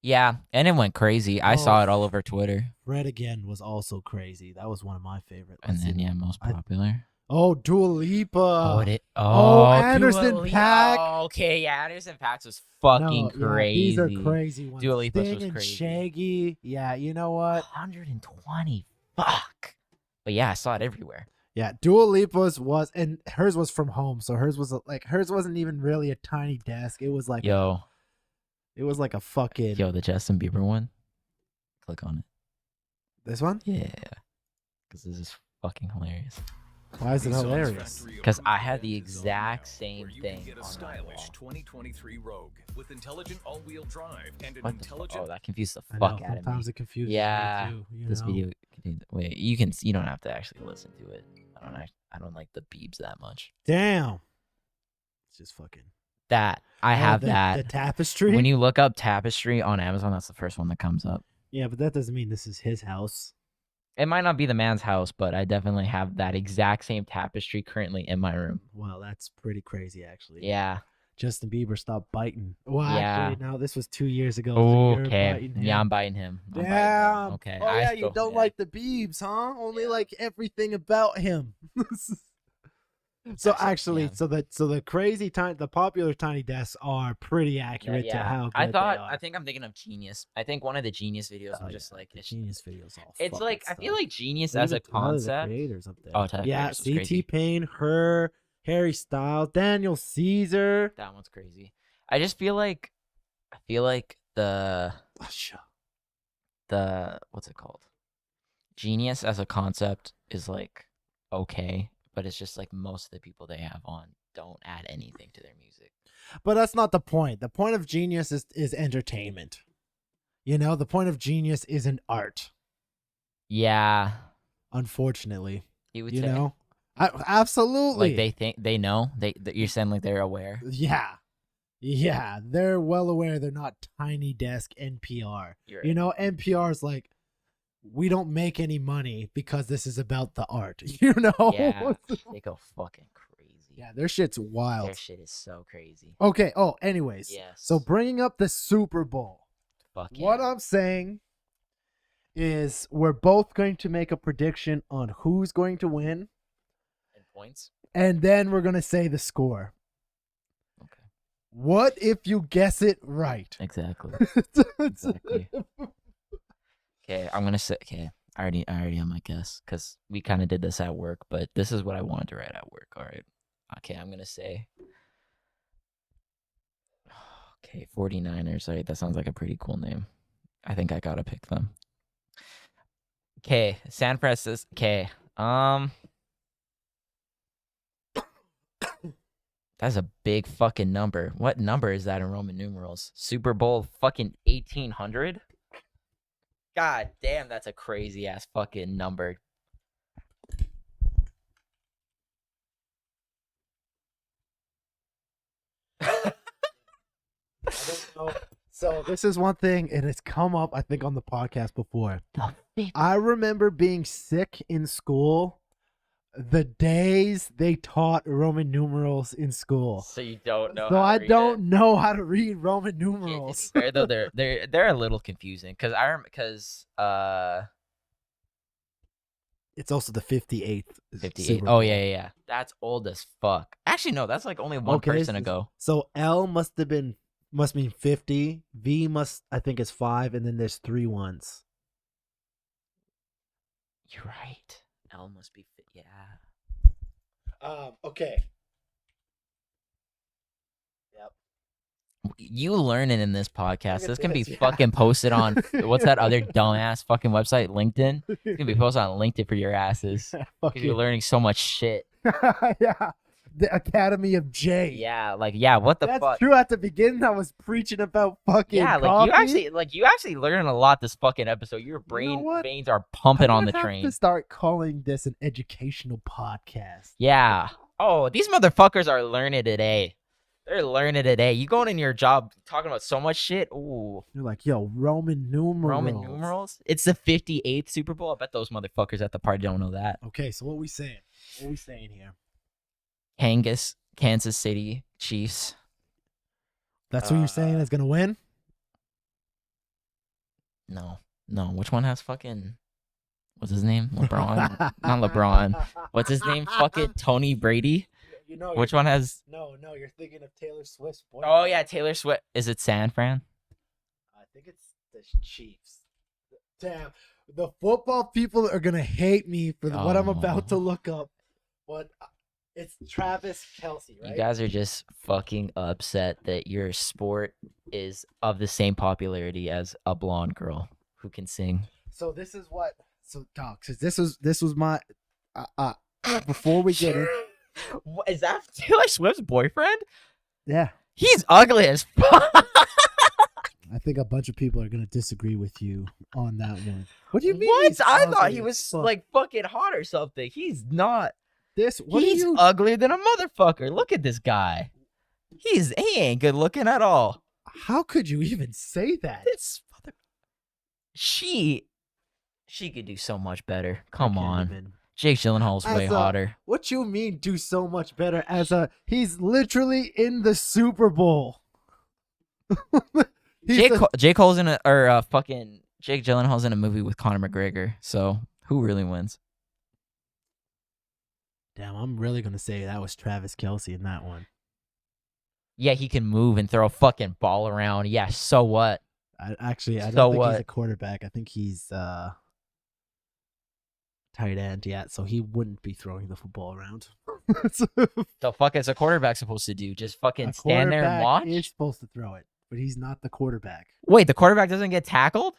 Yeah, and it went crazy. I Oh, saw it all over Twitter. Red Again was also crazy. That was one of my favorites. And then, yeah, most popular. Oh, Dua Lipa. Anderson Anderson .Paak. Okay, yeah, Anderson .Paak was fucking No, yeah, crazy. these are crazy ones. Dua Lipa's Sting was and crazy. Shaggy. Yeah, you know what? 120. Fuck. But yeah, I saw it everywhere. Yeah, Dua Lipa's was, and hers was from home, so hers was like, hers wasn't even really a tiny desk. It was like, it was like a fucking. Yo, the Justin Bieber one. Click on it. This one? Yeah, because this is fucking hilarious. Why is it hilarious? Because I had the exact same thing Get a on my stylish wall. 2023 Rogue with intelligent all-wheel drive and an What the intelligent. Oh, that confused the I fuck know, out of me. sometimes it confuses Yeah, me too. You This know? video. Wait, you don't have to actually listen to it. I don't like the beeps that much. Damn. It's just fucking. That I have the, that. The tapestry. When you look up tapestry on Amazon, that's the first one that comes up. Yeah, but that doesn't mean this is his house. It might not be the man's house, but I definitely have that exact same tapestry currently in my room. Wow, that's pretty crazy, actually. Yeah. Justin Bieber stopped biting. Well, Yeah. actually, no, this was 2 years ago. so you're Okay. biting him. Yeah, I'm biting him. I'm biting him. Damn. Okay. Oh, yeah, you don't like the Biebs, huh? Only Yeah. like everything about him. So Actually, actually, yeah. so the crazy the popular tiny desks are pretty accurate to how good I they thought. are. I think I'm thinking of Genius. I think one of the Genius videos Oh, was just yeah, like the it's, Genius videos. All it's like I feel like Genius as a The concept. creators up there. Oh, Tyler yeah, Creators was crazy. CT Payne, her, Harry Styles, Daniel Caesar. That one's crazy. I just feel like the what's it called? Genius as a concept is like okay, but it's just like most of the people they have on don't add anything to their music. But that's not the point. The point of Genius is entertainment. You know, the point of Genius isn't art. Yeah, Unfortunately, you would you say. know, absolutely. Like they think they know. You're saying like they're aware. Yeah, they're well aware they're not tiny desk NPR. You're You know, NPR is like, we don't make any money because this is about the art. You know? Yeah, they go fucking crazy. Yeah, their shit's wild. Their shit is so crazy. Okay. Oh, anyways. Yes. So bringing up the Super Bowl. Fuck What yeah. I'm saying is we're both going to make a prediction on who's going to win, And points. and then we're going to say the score. Okay. What if you guess it right? Exactly. Exactly. Okay, I'm gonna say. Okay, I already have my guess because we kind of did this at work, but this is what I wanted to write at work. All right. Okay, I'm gonna say. Okay, 49ers. All right, that sounds like a pretty cool name. I think I gotta pick them. Okay, San Francisco. Okay, that's a big fucking number. What number is that in Roman numerals? Super Bowl fucking 1800? God damn, that's a crazy ass fucking number. I don't know. So this is one thing, and it's come up, I think, on the podcast before. I remember being sick in school the days they taught Roman numerals in school. So you don't know. So how to I read don't it. know how to read Roman Okay, to numerals. be fair though, they're a little confusing because It's also the 58th. 58. Super Oh Bowl. yeah. That's old as fuck. Actually, no, that's like only one person ago. So L must mean 50. V I think is 5, and then there's 3 ones. You're right. L must be fit. Yeah. Okay. You learning in this podcast. Look This at can be this, yeah. fucking posted on what's that other dumbass fucking website, LinkedIn? It's gonna be posted on LinkedIn for your asses. Because you're learning so much shit. Yeah. the Academy of J. Yeah, what the That's fuck? true. At the beginning, I was preaching about fucking Yeah, coffee. you actually learn a lot this fucking episode. Your brain what? veins are pumping on the I train. have to start calling this an educational podcast. Yeah. Oh, these motherfuckers are learning today. They're learning today. You going in your job talking about so much shit. Ooh. You're like, yo, Roman numerals. It's the 58th Super Bowl. I bet those motherfuckers at the party don't know that. Okay, so what we saying? What we saying here? Kansas City Chiefs. That's who you're saying is gonna win? No. Which one has fucking? What's his name? LeBron. Not LeBron. What's his name? Fucking Tony Brady. You know, Which one has? No, you're thinking of Taylor Swift's boy. Oh yeah, Taylor Swift. Is it San Fran? I think it's the Chiefs. Damn, the football people are gonna hate me for what I'm about to look up, but it's Travis Kelce, right? You guys are just fucking upset that your sport is of the same popularity as a blonde girl who can sing. So this is what. So Doc, this was my. Before we get in. What, is that Taylor Swift's boyfriend? Yeah. He's ugly as fuck. I think a bunch of people are gonna disagree with you on that one. What do you mean? What? he's I thought ugly he as was fuck? like fucking hot or something. He's not. What He's are you? uglier than a motherfucker. Look at this guy. He ain't good looking at all. How could you even say that? This mother. She could do so much better. Come I can't on. even. Jake Gyllenhaal's way hotter. What you mean do so much better he's literally in the Super Bowl. Jake Gyllenhaal's in a movie with Conor McGregor. So who really wins? Damn, I'm really gonna say that was Travis Kelce in that one. Yeah, he can move and throw a fucking ball around. Yeah, so what? I don't think he's a quarterback. I think he's tight end, so he wouldn't be throwing the football around. The fuck is a quarterback supposed to do? Just fucking stand there and watch? He's supposed to throw it, but he's not the quarterback. Wait, the quarterback doesn't get tackled?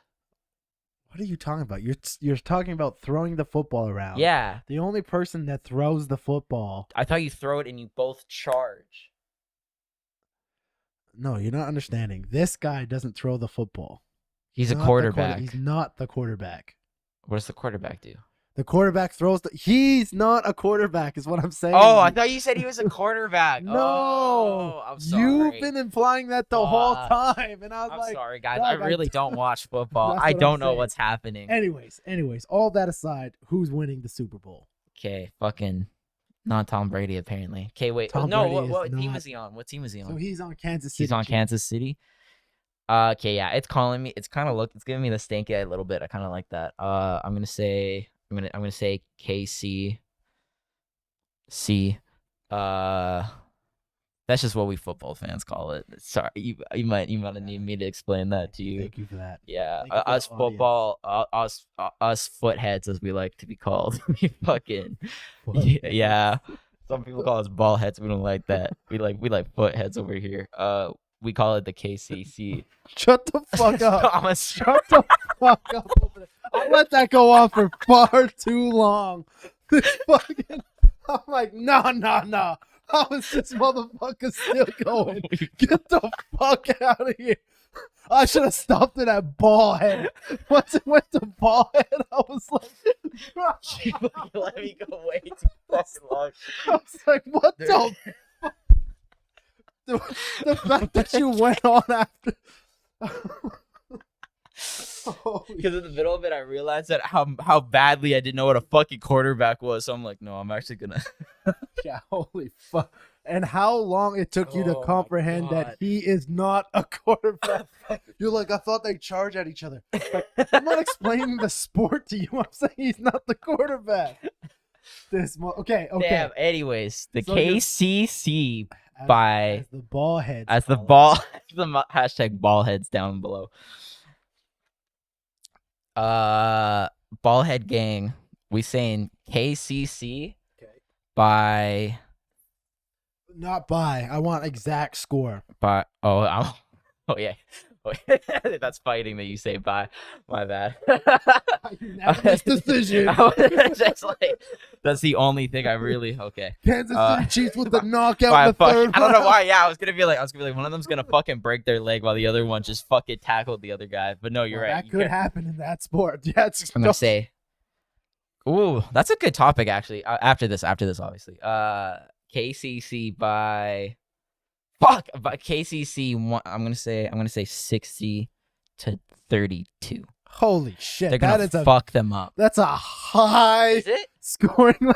What are you talking about? You're talking about throwing the football around. Yeah. The only person that throws the football. I thought you throw it and you both charge. No, you're not understanding. This guy doesn't throw the football. He's a quarterback. He's not the quarterback. What does the quarterback do? The quarterback throws he's not a quarterback is what I'm saying. Oh, I thought you said he was a quarterback. No. Oh, I'm sorry. You've been implying that the whole time. And I'm like, sorry, guys. Dog, I really don't watch football. That's I what don't I'm know saying. what's happening. Anyways, all that aside, who's winning the Super Bowl? Okay, fucking not Tom Brady, apparently. Okay, wait. Tom No, Brady what is team not- was he on? What team was he on? So he's on Kansas City. He's on Chiefs. Kansas City. Okay, yeah, it's calling me. It's kind of it's giving me the stanky eye a little bit. I kind of like that. I'm gonna say KC. C. That's just what we football fans call it. Sorry, you might need me to explain that to you. Thank you for that. Yeah, Thank you for us the audience. football, us footheads, as we like to be called. We fucking yeah. Some people call us ball heads. We don't like that. We like footheads over here. We call it the KCC. Shut the fuck up. I'm a Shut the fuck up over there. I'll let that go on for far too long. This fucking, I'm like, no. How is this motherfucker still going? Get the fuck out of here. I should have stopped it at ball head. Once it went to ball head, I was like, You let me go way too fucking long. I was like, what the fuck? The fact that you went on after. Because in the middle of it, I realized that how badly I didn't know what a fucking quarterback was. So I'm like, no, I'm actually gonna. Yeah, holy fuck. And how long it took you to Oh my comprehend that God. he is not a quarterback. You're like, I thought they charge at each other. Like, I'm not explaining the sport to you. I'm saying he's not the quarterback. Okay. Damn. Anyways, the So you're- KCC As by the ball heads. as the call it. ball the hashtag ball heads down below. Ballhead gang. We saying KCC Okay. by Not by. I want exact score. oh yeah That's fighting that you say bye. My bad. Unanimous decision. I was just like, that's the only thing I really okay. Kansas City Chiefs with the knockout Why, in the third. I don't know round. why. Yeah, I was gonna be like, one of them's gonna fucking break their leg while the other one just fucking tackled the other guy. But no, you're Well, right. that could happen in that sport. Yeah, it's I'm gonna say, ooh, that's a good topic actually. After this, obviously. KCC by KCC. I'm gonna say 60 to 32. Holy shit! They're gonna fuck them up. That's a high Is it? scoring.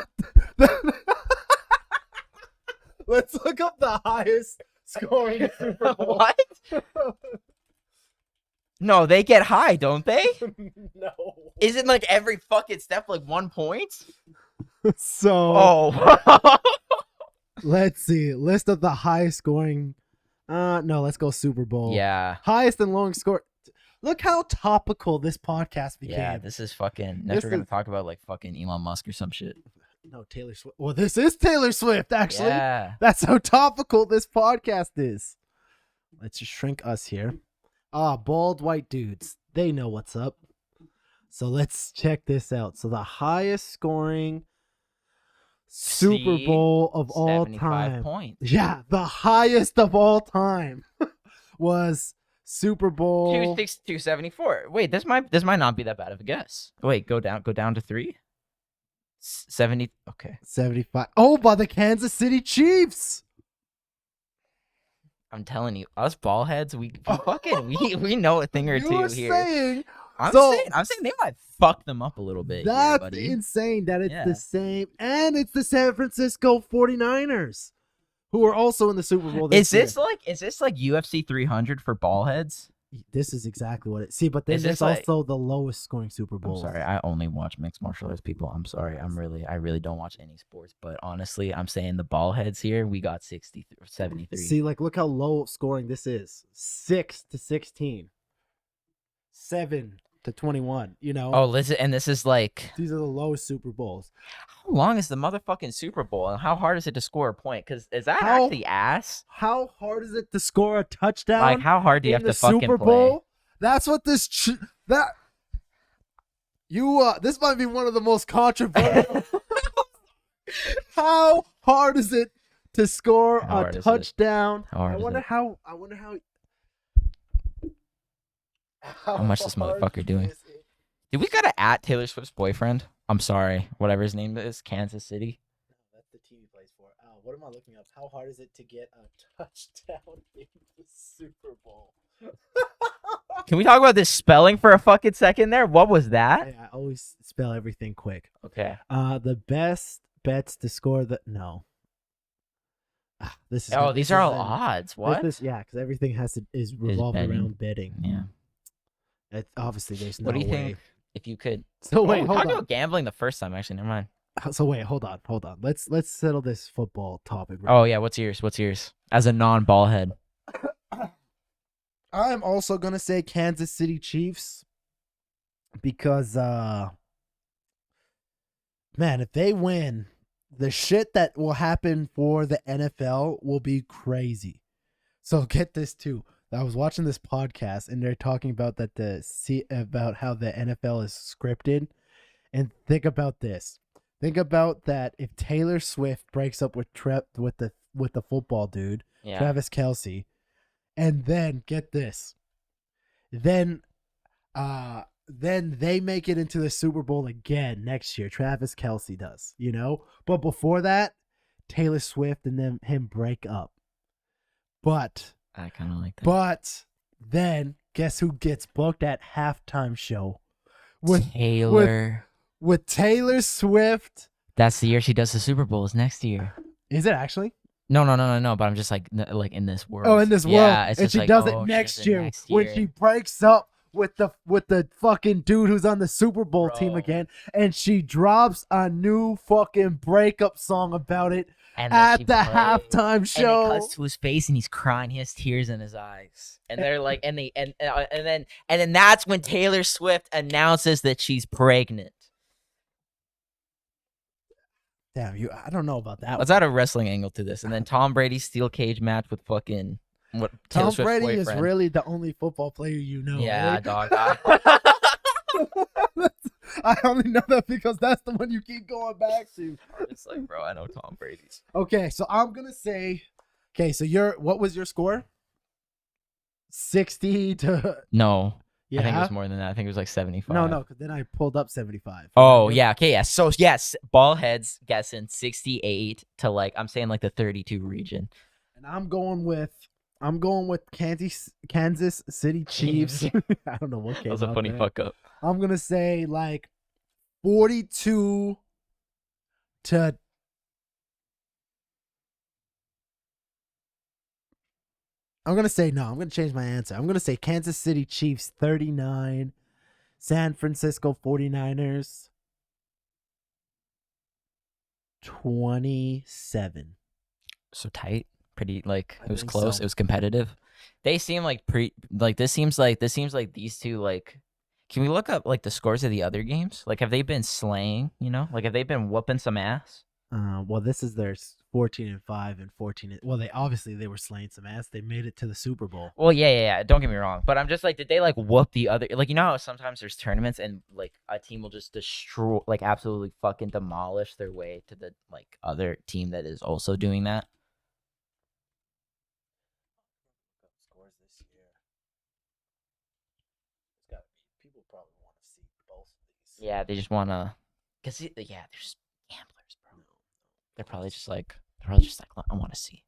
Let's look up the highest scoring Super Bowl. What? No, they get high, don't they? No. Isn't like every fucking step like 1 point? So Oh. let's see. List of the highest scoring. No, let's go Super Bowl. Yeah. Highest and lowest score. Look how topical this podcast became. Yeah, this is fucking. Next, This we're gonna is- talk about like fucking Elon Musk or some shit. No, Taylor Swift. Well, this is Taylor Swift, actually. Yeah. That's how topical this podcast is. Let's just shrink us here. Bald white dudes. They know what's up. So let's check this out. So the highest scoring Super See? Bowl of all 75 time. points. Yeah, the highest of all time was Super Bowl 274. Wait, this might not be that bad of a guess. Wait, go down to 3. 70. Okay. 75. Oh, by the Kansas City Chiefs. I'm telling you, us ball heads, we know a thing or You two were here. saying I'm so- saying they might fuck them up a little bit here, that's buddy. insane that it's Yeah. the same, and it's the San Francisco 49ers, who are also in the Super Bowl Is this this like UFC 300 for ball heads? year. This is exactly what it. See, but then Is there's this like- also the lowest scoring Super I'm Bowl. sorry, I only watch mixed martial arts people. I'm sorry, I really don't watch any sports. But honestly, I'm saying the ball heads here, we got 60 or 73. See, like, look how low scoring this is. 6 to 16, 7 to 21. You know. Oh, listen, and this is like, These are the lowest Super Bowls. how long is the motherfucking Super Bowl, and how hard is it to score a point? Because is that How- actually ass? How hard is it to score a touchdown? Like, how hard do you in have the to fucking Super play? Bowl? That's what this this might be one of the most controversial. How hard is it to score How a hard is it? touchdown? How hard I is wonder it? how. How much this hard motherfucker doing? is it? Did we gotta at Taylor Swift's boyfriend? I'm sorry, whatever his name is, Kansas City. That's the team he plays for. What am I looking up? How hard is it to get a touchdown in the Super Bowl? Can we talk about this spelling for a fucking second there? What was that? I always spell everything quick. Okay. The best bets to score the no. This is Oh, this these are is all an- odds. What? Yeah, because everything is revolved betting. around betting. Yeah. It's obviously there's no What do you way. think? If you could. So wait, we hold talked on. about gambling the first time. Actually, never mind. So wait, hold on. Let's settle this football topic. Oh yeah, what's yours? As a non-ball head. I'm also gonna say Kansas City Chiefs because man, if they win, the shit that will happen for the NFL will be crazy. So get this too. I was watching this podcast and they're talking about about how the NFL is scripted. And think about this. Think about that if Taylor Swift breaks up with the football dude, Yeah. Travis Kelce, and then get this. Then they make it into the Super Bowl again next year. Travis Kelce does, you know? But before that, Taylor Swift and him break up. But I kind of like that. But then guess who gets booked at halftime show? Taylor. With Taylor Swift. That's the year she does the Super Bowl. Is next year. Is it actually? No. But I'm just like in this world. Oh, in this world. Yeah, it's And just she like, does oh, it she next does it year next when year. she breaks up with the fucking dude who's on the Super Bowl team Bro. again, and she drops a new fucking breakup song about it And then at she the plays. halftime And it show. cuts to his face, and he's crying. He has tears in his eyes, and they're like, and then that's when Taylor Swift announces that she's pregnant. Damn, I don't know about that. Let's add a wrestling angle to this, and then Tom Brady's steel cage match with fucking What Taylor Tom Swift's Brady is boyfriend. really the only football player you know. Yeah, eh? dog. I only know that because that's the one you keep going back to. It's like, bro, I know Tom Brady's. Okay, so I'm gonna say. Okay, so what was your score? 60 to. No, Yeah. I think it was more than that. I think it was like 75. No, because then I pulled up 75. Oh Remember? yeah, okay, yeah. So yes, ball heads guessing 68 to like I'm saying like the 32 region. And I'm going with Kansas City Chiefs. I don't know what came That was a out funny there. fuck up. I'm gonna say like 42 to. I'm gonna say no. I'm gonna change my answer. I'm gonna say Kansas City Chiefs 39, San Francisco 49ers 27. So tight, pretty like I it was think close. so. It was competitive. They seem like this seems like these two like. Can we look up like the scores of the other games? Like have they been slaying? You know, like have they been whooping some ass? Well, this is their 14-5 and 14. Well, they were slaying some ass. They made it to the Super Bowl. Well, yeah. Don't get me wrong, but I'm just like, did they like whoop the other? Like, you know how sometimes there's tournaments and like a team will just destroy, like, absolutely fucking demolish their way to the like other team that is also doing that. Scores this year. People probably want to see both of these. Yeah, they just wanna, cause yeah, they're just gamblers, bro. They're probably just like, I want to see.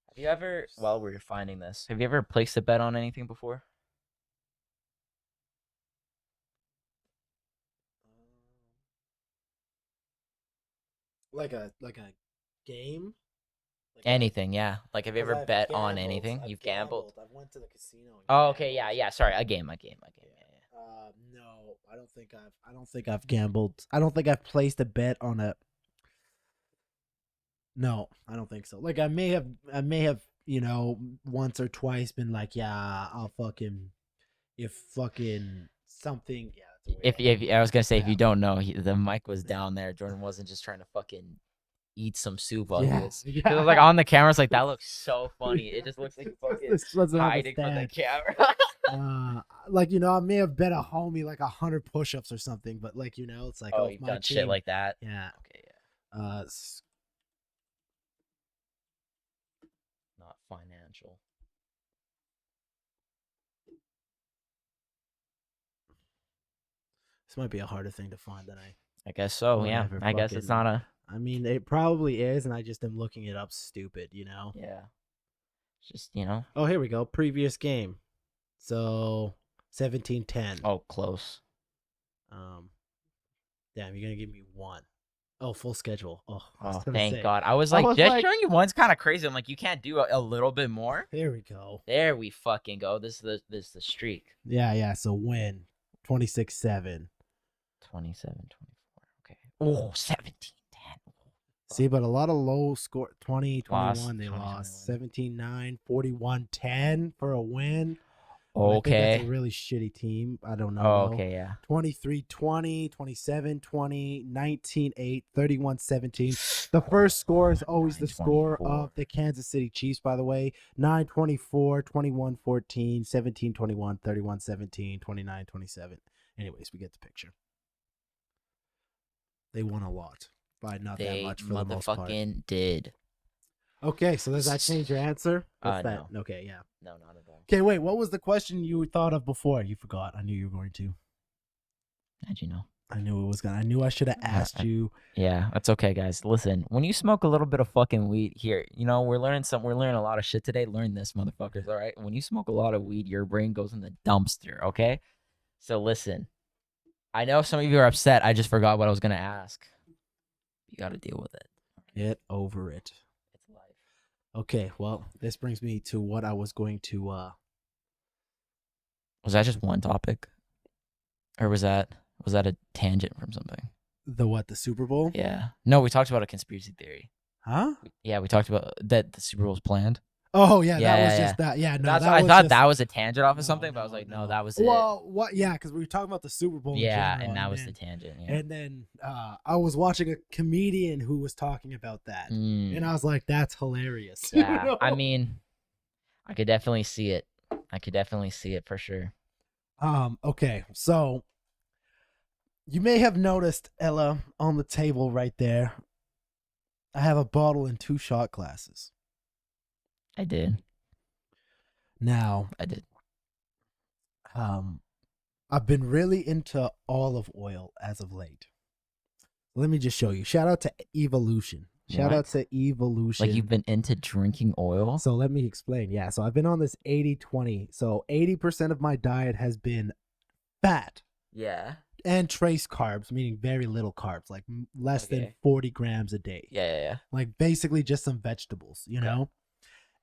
Have you ever, while we were finding this, have you ever placed a bet on anything before? Like a game. Anything, yeah. Like, have you ever I've bet on gambled. anything? I've You've gambled? I went to the casino. And Oh, okay, gambled. yeah. Sorry, a game. Yeah. No, I don't think I've gambled. I don't think I've placed a bet on a. No, I don't think so. Like I may have, once or twice been like, yeah, I'll fucking, if fucking something, yeah. If I was gonna say, if Yeah. you don't know, the mic was down there. Jordan wasn't just trying to fucking eat some soup while he was. It was like on the camera. It's like that looks so funny. It just looks like fucking This doesn't have a hiding from the stand. camera. Like I may have bet a homie like 100 push-ups or something, but like it's like, Oh, oh, you've my done team. shit like that. Yeah. Okay, yeah. Not financial. This might be a harder thing to find than I guess so. Yeah. Whatever, I guess it's fucking- not a. I mean, it probably is, and I just am looking it up stupid, Yeah. It's just Oh, here we go. Previous game. So 17-10. Oh, close. Damn, you're gonna give me one. Oh, full schedule. Oh, I was Oh, gonna thank say. God. I was I like, was just like- showing you one's kind of crazy. I'm like, you can't do a little bit more. Here we go. There we fucking go. This is the streak. Yeah. So win 26-7. 27, 24. Okay. Oh, 17, 10. See, but a lot of low score. 20, 21, Lost. they 20, lost. 21. 17-9, 41-10 for a win. I think that's Okay. a really shitty team. I don't know. Oh, though. okay, yeah. 23-20, 27-20, 19-8, 31-17. The first score is always the score 9-24. of the Kansas City Chiefs, by the way. 9-24, 21-14, 17-21, 31-17, 29-27. Anyways, we get the picture. They won a lot by not that They much for the most part. motherfucking did. Okay, so does that change your answer? What's that? No. Okay, yeah. No, not at all. Okay, wait, what was the question you thought of before? You forgot. I knew you were going to. How'd you know? I knew it was gonna. I knew I should have asked you. Yeah, that's okay, guys. Listen, when you smoke a little bit of fucking weed here, we're learning a lot of shit today. Learn this, motherfuckers, all right? When you smoke a lot of weed, your brain goes in the dumpster, okay? So listen, I know some of you are upset. I just forgot what I was going to ask. You got to deal with it. Get over it. It's life. Okay, well, this brings me to what I was going to. Was that just one topic? Or was that a tangent from something? The Super Bowl? Yeah. No, we talked about a conspiracy theory. Huh? Yeah, we talked about that the Super Bowl's planned. Oh yeah, Yeah, that was yeah, just that. Yeah, no, That's that I was thought just, that was a tangent off of no, something, but I was like, no, no. that was it. Well, what? Yeah, because we were talking about the Super Bowl. Yeah, in general, and that was the tangent. Yeah. And then I was watching a comedian who was talking about that, and I was like, "That's hilarious." you Yeah, know? I mean, I could definitely see it. I could definitely see it for sure. Okay, so you may have noticed, Ella, on the table right there. I have a bottle and 2 shot glasses. I did. Now, I did. I've been really into olive oil as of late. Let me just show you. Shout out to Evoolution. Shout out to Evoolution. Like you've been into drinking oil? So let me explain. Yeah, so I've been on this 80-20. So 80% of my diet has been fat Yeah. and trace carbs, meaning very little carbs, like less than 40 grams a day. Yeah. Like basically just some vegetables, you know?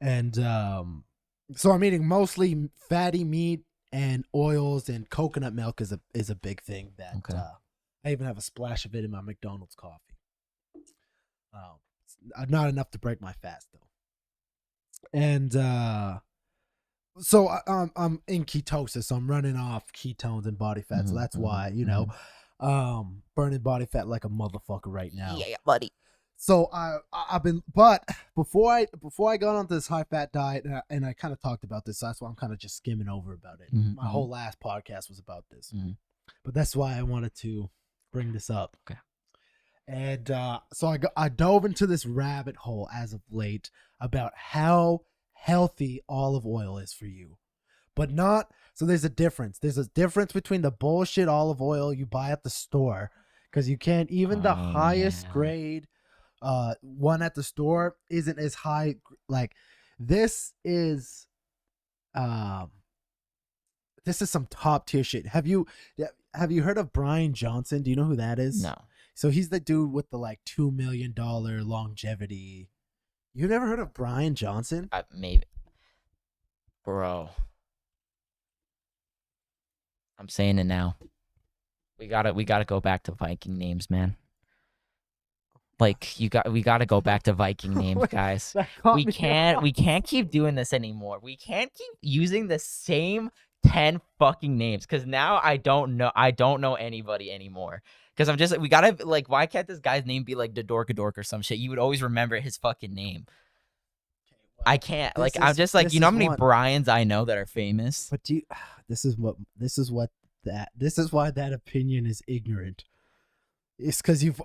And so I'm eating mostly fatty meat and oils, and coconut milk is a big thing that I even have a splash of it in my McDonald's coffee. Not enough to break my fast though. And so I'm in ketosis, so I'm running off ketones and body fat. So that's why, you know, burning body fat like a motherfucker right now. Yeah, buddy. So I've been, but before I got on this high fat diet, and I kind of talked about this, so that's why I'm kind of just skimming over about it. My whole last podcast was about this, but that's why I wanted to bring this up. Okay. And so I dove into this rabbit hole as of late about how healthy olive oil is for you, but not. So there's a difference. There's a difference between the bullshit olive oil you buy at the store, because you can't even the highest grade one at the store isn't as high. Like this is some top tier shit. Have you heard of Brian Johnson? Do you know who that is? No. So he's the dude with the like $2 million longevity. You never heard of Brian Johnson? Maybe. Bro. I'm saying it now. We gotta go back to Viking names, man. Like we gotta go back to Viking names, guys. We can't keep doing this anymore. We can't keep using the same 10 fucking names, because now I don't know anybody anymore. Because I'm just we gotta, like, why can't this guy's name be like Dodork or some shit? You would always remember his fucking name. I can't. Like, I'm just like, you know how many Brians I know that are famous? But this is why that opinion is ignorant. It's because you're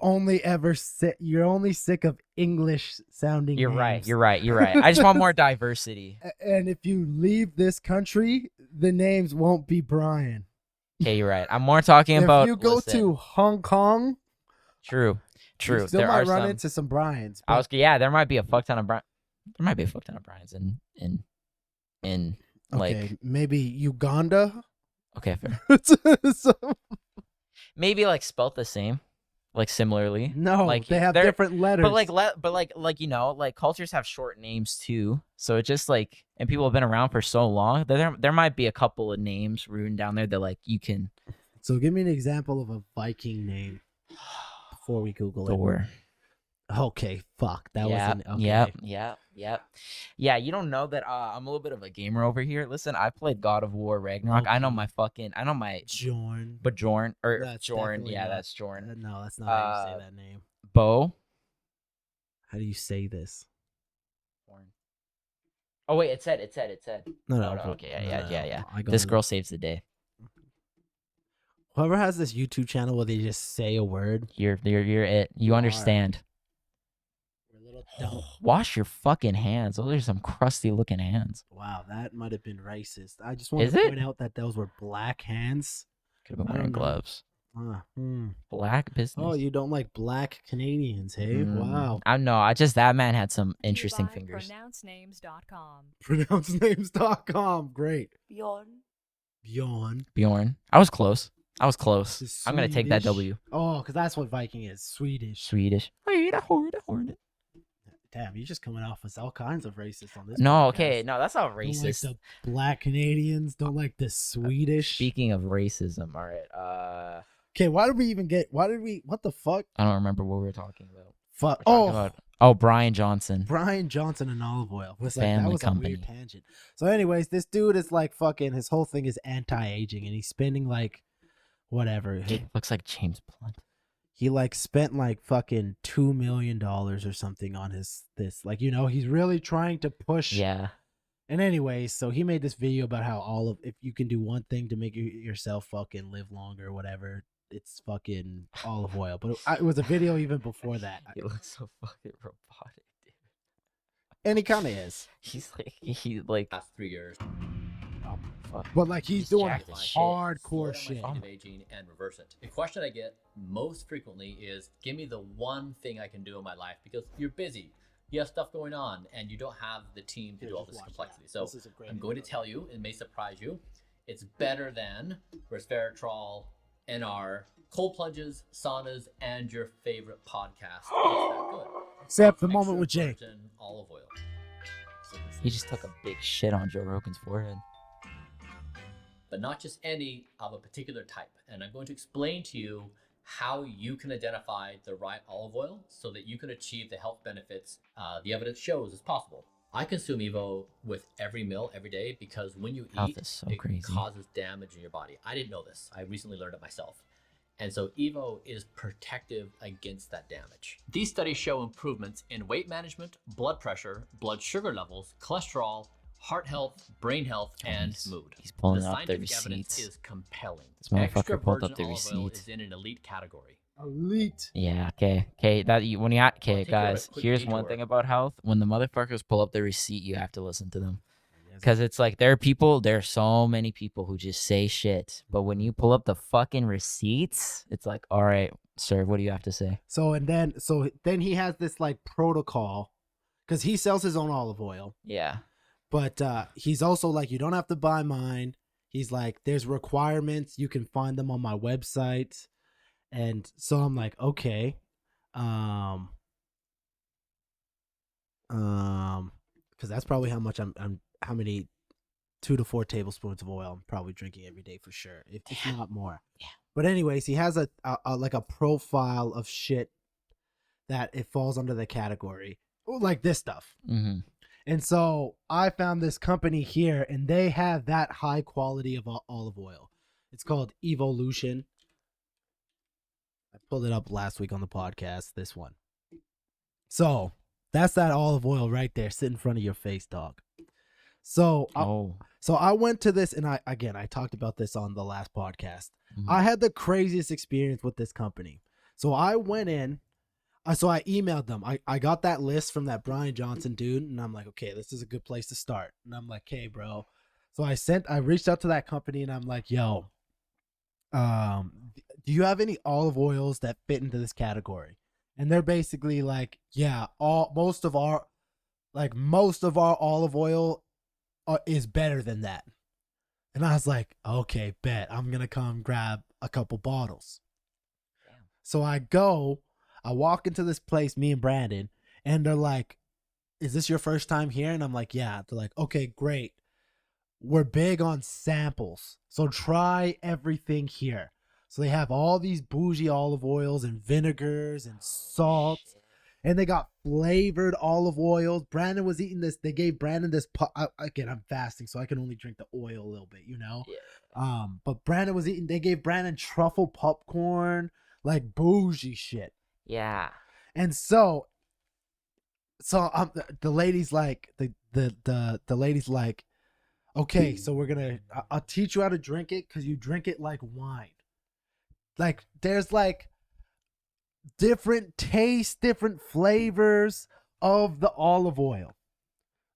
only sick of English sounding names. You're right. I just want more diversity. And if you leave this country, the names won't be Brian. Okay, you're right. I'm more talking about. If you go to Hong Kong, true. You still might run into some Brians. There might be a fuck ton of Brian. There might be a fuck ton of Brians in like maybe Uganda. Okay, fair. Maybe like spelt the same, like similarly. No, like they have different letters. But like you know, like cultures have short names too. So it just like, and people have been around for so long. There might be a couple of names written down there that like you can. So give me an example of a Viking name before we Google it. Thor. Okay, fuck. That wasn't okay. Yep. Yeah, you don't know that I'm a little bit of a gamer over here. Listen, I played God of War Ragnarok. Okay. I know my Jorn. But Jorn or That's Jorn, definitely yeah, not- that's Jorn. No, that's not how you say that name. Bo. How do you say this? Oh wait, it said. No. Okay, yeah. I got This it. girl saves the day. Whoever has this YouTube channel where they just say a word. You're it. You understand. We're a little dumb. Wash your fucking hands. Those are some crusty looking hands. Wow, that might have been racist. I just want Is to it? point out that those were black hands. Could have been I wearing don't know. gloves. Black business. Oh, you don't like black Canadians, hey? Wow. I know. That man had some interesting fingers. Pronouncenames.com. Pronouncenames.com. Great. Bjorn. I was close. It's I'm gonna take that Swedish. W. Oh, because that's what Viking is. Swedish. Damn, you're just coming off with all kinds of racist on this. No, podcast. okay, no, that's not Don't like racist. the black Canadians. Don't like the Swedish. Speaking of racism, all right. Okay, what the fuck? I don't remember what we were talking about. Fuck. We're talking Oh, about Oh, Brian Johnson. Brian Johnson and olive oil. Was like, that Family was company. a weird tangent. So, anyways, this dude is like fucking. His whole thing is anti-aging, and he's spending like whatever. Looks like James Blunt. He like spent like fucking $2 million or something on this. Like, you know, he's really trying to push. Yeah. And anyways, so he made this video about how if you can do one thing to make yourself fucking live longer or whatever, it's fucking olive oil. But it was a video even before that. He looks so fucking robotic, dude. And he kind of is. He's like Past 3 years. fuck. But like he's doing jacked as shit. hardcore Slow shit. down my state of aging and reverse it. The question I get most frequently is, give me the one thing I can do in my life, because you're busy. You have stuff going on and you don't have the team to Here, do all just this watch complexity. that. So This is a great I'm going to intro. tell you, it may surprise you, it's better than resveratrol, NR, cold plunges, saunas, and your favorite podcast. It's that good. Except the Extra moment with Jay. virgin olive oil. So this He is- just took a big shit on Joe Rogan's forehead. but not just any of a particular type. And I'm going to explain to you how you can identify the right olive oil so that you can achieve the health benefits the evidence shows is possible. I consume Evo with every meal every day because when you Health eat, is so it crazy. causes damage in your body. I didn't know this. I recently learned it myself. And so Evo is protective against that damage. These studies show improvements in weight management, blood pressure, blood sugar levels, cholesterol, heart health, brain health, and mood. He's pulling The up the scientific evidence receipts. is compelling. This motherfucker Extra pulled up virgin the olive oil receipts. is in an elite category. Elite. Yeah, okay. That you when you I'll okay, take you on a guys. quick Here's one detour. thing about health: when the motherfuckers pull up the receipt, you have to listen to them, because it's like there are so many people who just say shit, but when you pull up the fucking receipts, it's like, all right, sir, what do you have to say? So then he has this like protocol because he sells his own olive oil, Yeah, but he's also like, you don't have to buy mine. He's like, there's requirements. You can find them on my website. And so I'm like, okay. Because that's probably how much how many 2 to 4 tablespoons of oil I'm probably drinking every day for sure, if not more. Yeah. But anyways, he has a like a profile of shit that it falls under the category, like this stuff. mm-hmm. And so I found this company here, and they have that high quality of olive oil. It's called Evoolution. I pulled it up last week on the podcast, this one. So that's that olive oil right there sitting in front of your face, dog. So I went to this, and I talked about this on the last podcast. Mhm. I had the craziest experience with this company. So I went in, so I emailed them. I got that list from that Brian Johnson dude, and I'm like, okay, this is a good place to start. And I'm like, hey, bro. So I reached out to that company, and I'm like, yo, do you have any olive oils that fit into this category? And they're basically like, yeah, most of our olive oil is better than that. And I was like, okay, bet. I'm gonna come grab a couple bottles. Damn. So I walk into this place, me and Brandon, and they're like, is this your first time here? And I'm like, yeah. They're like, okay, great. We're big on samples, so try everything here. So they have all these bougie olive oils and vinegars and salts, and they got flavored olive oils. Brandon was eating this. They gave Brandon this. Again, I'm fasting, so I can only drink the oil a little bit, you know. Yeah. But Brandon was eating. They gave Brandon truffle popcorn, bougie shit. Yeah. And so the lady's like, the lady's like, okay, so I'll teach you how to drink it, because you drink it like wine. Like there's like different tastes, different flavors of the olive oil.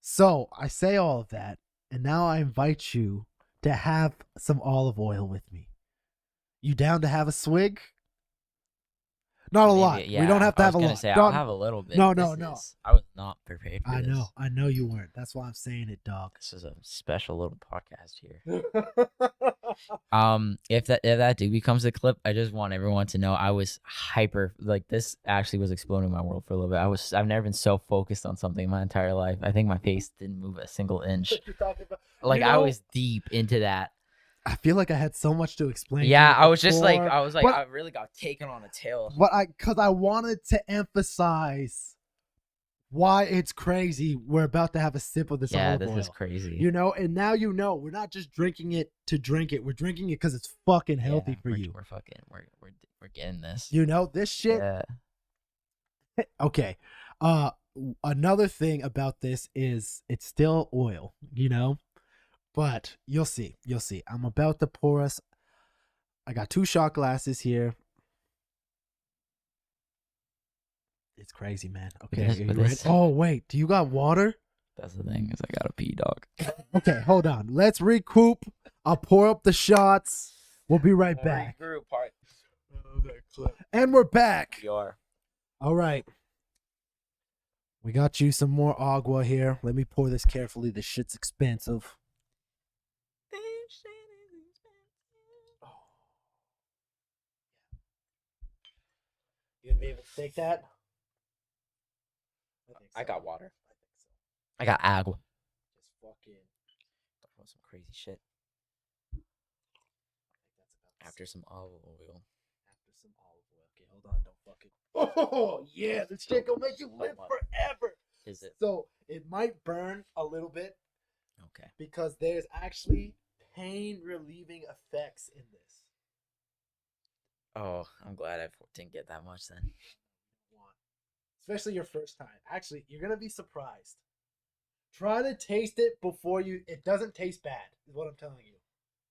So I say all of that, and now I invite you to have some olive oil with me. You down to have a swig? Not a lot. Yeah, We don't have to have a I was lot. gonna say I'll Don't- have a little bit. No. I was not prepared for I this. know. I know you weren't. That's why I'm saying it, dog. This is a special little podcast here. If that do becomes a clip, I just want everyone to know I was hyper, like, this actually was exploding my world for a little bit. I've never been so focused on something in my entire life. I think my face didn't move a single inch. Like, You I know- was deep into that. I feel like I had so much to explain. Yeah, to you I was just like, before, but- I really got taken on a tail. because I wanted to emphasize why it's crazy. We're about to have a sip of this Yeah, olive this oil. is crazy. You know, and now you know we're not just drinking it to drink it. We're drinking it because it's fucking healthy Yeah, for you. We're getting this. You know, this shit. Yeah. Okay. Another thing about this is it's still oil, you know, but you'll see. You'll see. I'm about to pour us. I got 2 shot glasses here. It's crazy, man. Okay. This- are you but ready? this- Oh, wait. Do you got water? That's the thing is I gotta pee, dog. Okay, hold on. Let's recoup. I'll pour up the shots. We'll be right back. And we're back. You are. All right. We got you some more agua here. Let me pour this carefully. This shit's expensive. You gonna be able to take that? I got water. I got agua. Just fucking. Talking about some crazy shit. After some olive oil. After some olive oil. Okay, hold on. Don't fucking. Oh yeah, this shit gonna make you live forever. Is it? So it might burn a little bit Okay. because there's actually pain relieving effects in this. Oh, I'm glad I didn't get that much then. Especially your first time. Actually, you're gonna be surprised. Try to taste it before you. It doesn't taste bad, is what I'm telling you.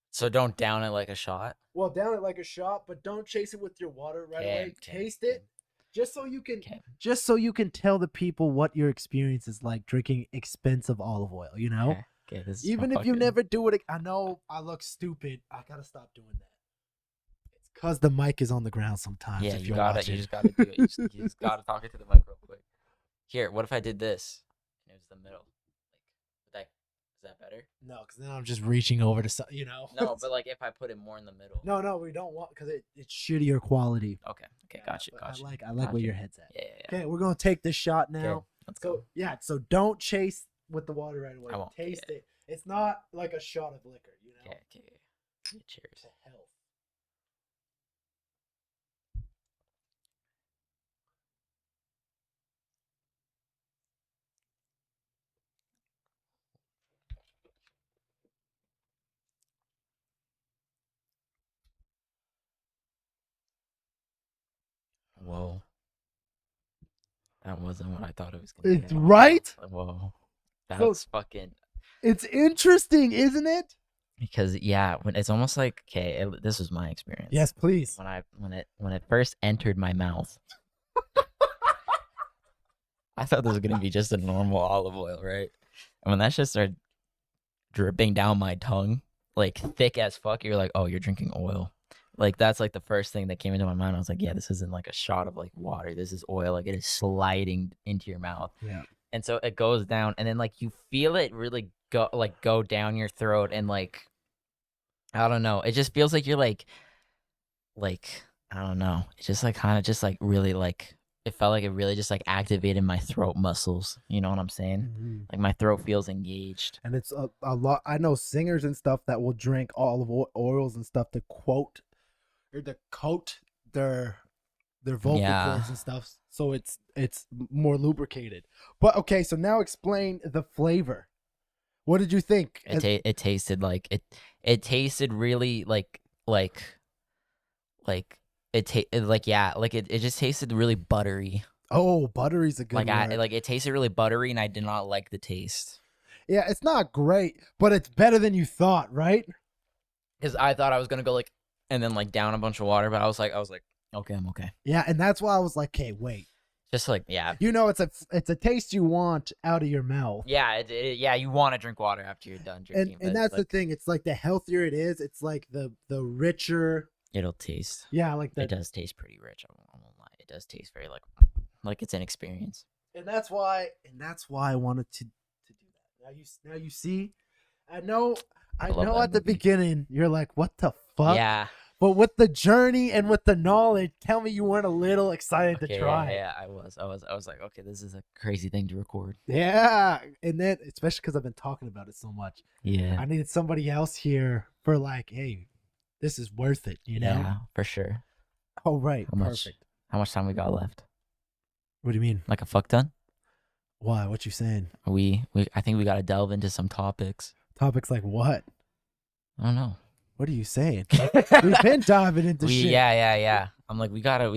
So don't down it like a shot. Well, down it like a shot, but don't chase it with your water right away. Okay, Taste it, just so you can, Okay. just so you can tell the people what your experience is like drinking expensive olive oil. You know, Okay. This is even if you never do it. I know I look stupid. I gotta stop doing that. It's cause the mic is on the ground sometimes. Yeah, if you you're gotta. watching. You just gotta do it. You just gotta talk it to the mic real quick. Here, what if I did this? And it was the middle. Like, is that better? No, because then I'm just reaching over to you know. No, but like if I put it more in the middle. No, we don't want because it's shittier quality. Okay. Yeah, Got you. but Got you. I like where Gotcha. your head's at. Yeah. Okay, we're gonna take this shot now. Okay, let's go. So don't chase with the water right away. I won't, Taste yeah. it. It's not like a shot of liquor, you know. Okay. Cheers. To health. Whoa. That wasn't what I thought it was gonna It's be. right. Whoa. So- That's fucking. It's interesting, isn't it? Because yeah, when it's almost like this was my experience. Yes, please. When it first entered my mouth, I thought this was gonna be just a normal olive oil, right? And when that shit started dripping down my tongue, like thick as fuck, you're like, oh, you're drinking oil. Like that's like the first thing that came into my mind. I was like, yeah, this isn't like a shot of like water. This is oil. Like it is sliding into your mouth. Yeah. And so it goes down, and then like you feel it really go down your throat, and like I don't know. It just feels like you're like I don't know. It's just like kind of just like really like it felt like it really just like activated my throat muscles. You know what I'm saying? Mhm. Like my throat feels engaged. And it's a lot. I know singers and stuff that will drink olive oils and stuff to quote or to coat their vocal Yeah. cords and stuff, so it's more lubricated. But okay, so now explain the flavor. What did you think? It tasted like it tasted really like it just tasted really buttery. Oh, buttery's a good Like word. it tasted really buttery, and I did not like the taste. Yeah, it's not great, but it's better than you thought, right? Because I thought I was gonna go like and then like down a bunch of water, but I was like okay, I'm okay. Yeah, and that's why I was like, "Okay, wait." Just like yeah. You know, it's a taste you want out of your mouth. Yeah, yeah, you want to drink water after you're done drinking. And that's the thing. It's like the healthier it is, it's like the richer. it'll taste. Yeah, like It that. does taste pretty rich. I won't lie. It does taste very like it's an experience. And that's why I wanted to do that. Now you see. I know love that at the movie. beginning you're like, "What the fuck?" Yeah. But with the journey and with the knowledge, tell me you weren't a little excited Okay, to try. Yeah, I was like, okay, this is a crazy thing to record. Yeah, and then especially because I've been talking about it so much, Yeah. I needed somebody else here for like, hey, this is worth it, you know? Yeah, for sure. Oh, right, How much? perfect. How much time we got left? What do you mean? Like a fuck ton? Why? What you saying? I think we got to delve into some topics. Topics like what? I don't know. What are you saying? We've been diving into shit. Yeah. I'm like, we gotta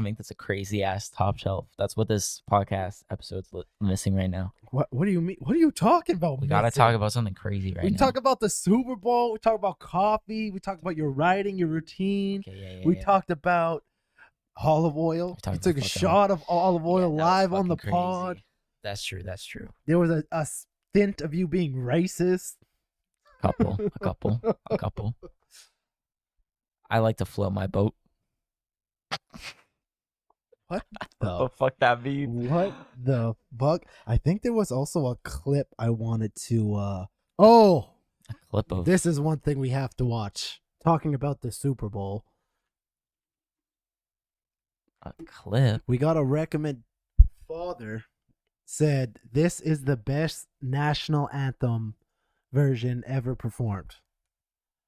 make this a crazy ass top shelf. That's what this podcast episode's missing right now. What do you mean? What are you talking about? We gotta talk about something crazy right now. We talk about the Super Bowl. We talk about coffee. We talk about your writing, your routine. Okay, We talked about olive oil. You took a shot of olive oil live on the pod. That's true. There was a stint of you being racist. A couple. I like to float my boat. What the fuck that means? What the fuck? I think there was also a clip I wanted to A clip of this is one thing we have to watch. Talking about the Super Bowl. a clip. We gotta recommend. Father said this is the best national anthem version ever performed.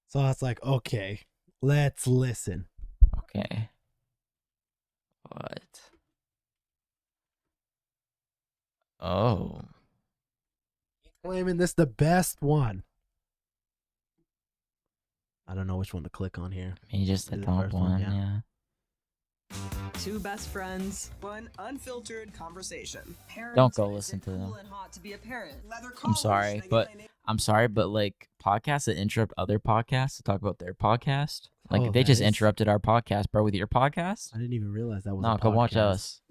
So I was like, okay, let's listen. Okay. What? Oh. Claiming this the best one. I don't know which one to click on here. I mean, just the The top first one, one, yeah. yeah. Two best friends, one unfiltered conversation. Don't go listen to them. I'm sorry, but like podcasts that interrupt other podcasts to talk about their podcast, like Oh, they that just is- interrupted our podcast, bro, with your podcast. I didn't even realize that was No, a go watch podcast. us.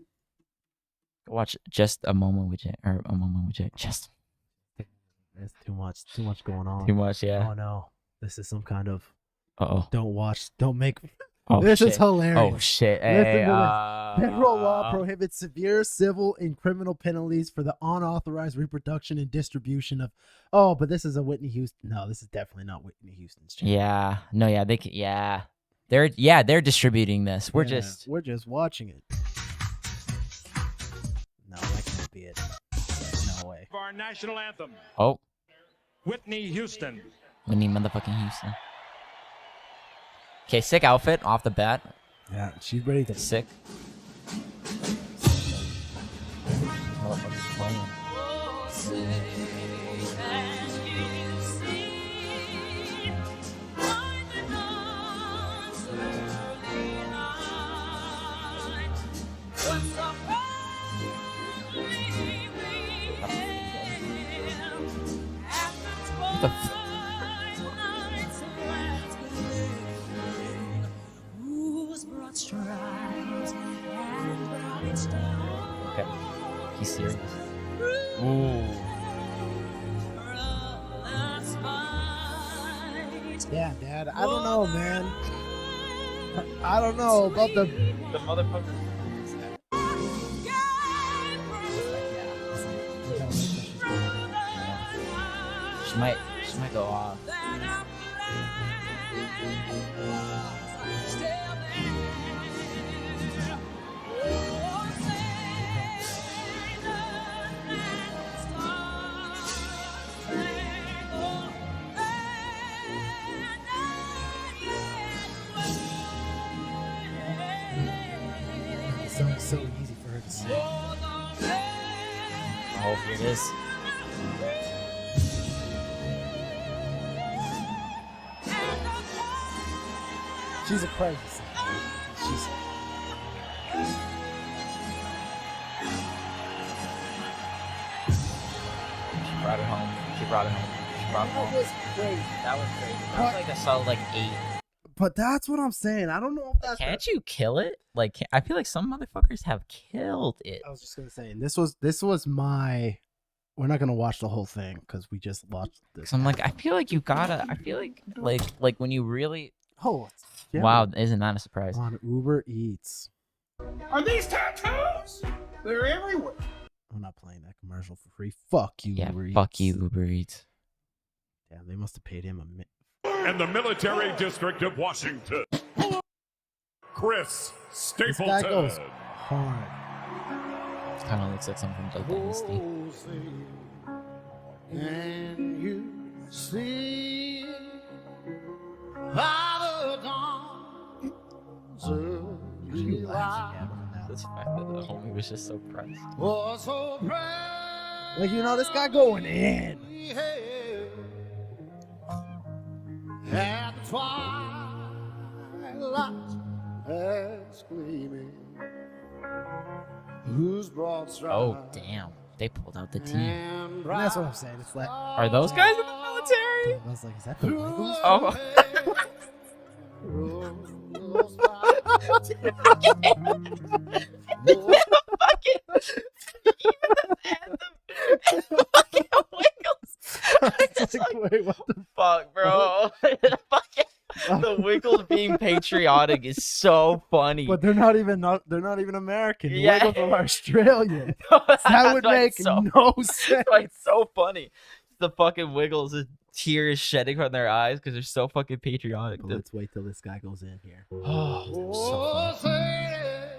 Go watch Just a Moment with Jay, or A Moment with Jay. Just There's too much going on. too much, yeah. Oh no. This is some kind of Uh-oh. don't make Oh, this shit. is hilarious. Oh shit! Listen to Hey, this. Federal law prohibits severe civil and criminal penalties for the unauthorized reproduction and distribution of. Oh, but this is a Whitney Houston. No, this is definitely not Whitney Houston's channel. Yeah. No. Yeah. They. Yeah. They're distributing this. We're Yeah, just. we're just watching it. No, that can't be it. No way. Of our national anthem, Oh, Whitney Houston. Whitney motherfucking Houston. Okay, sick outfit off the bat. Yeah, she's ready to. Sick. Motherfucker's playing. What the f- Okay. He's serious. Ooh. Yeah, Dad. I don't know, man. I don't know about the. The motherfucker. She might go off. So easy for her to sing. I hope it is. She's a crazy singer. She's. She brought it home. That was crazy. That was crazy. That was like a solid 8. But that's what I'm saying. I don't know if that's. Can't you kill it? Like, I feel like some motherfuckers have killed it. I was just gonna say, and this was my. We're not gonna watch the whole thing because we just watched this. So I'm like, I feel like you gotta. I feel like when you really. Oh, yeah. Wow, isn't that a surprise? On Uber Eats. Are these tattoos? They're everywhere. I'm not playing that commercial for free. Fuck you, Yeah, Uber Eats. fuck you, Uber Eats. Damn, they must have paid him And the military district of Washington. Chris This guy Stapleton. goes hard. Kind of looks like something from the Dynasty. And you see by the dawn's early light This fact that the homie was just so pressed. was so bright Like, you know, this guy going in. At the twilight that's gleaming, whose broad Oh, stripes damn. They pulled out the team. and And that's what I'm saying. It's like, Are those guys in the military? I was like, is that the Wiggles? Oh. rose by It's like, wait, what the Fuck, bro. The Wiggles being patriotic is so funny. But they're not even American. The Yeah. Wiggles are Australian. That That would make no sense. That's why it's so funny. The fucking Wiggles, the tears shedding from their eyes because they're so fucking patriotic. But let's wait till this guy goes in here. Oh, so funny.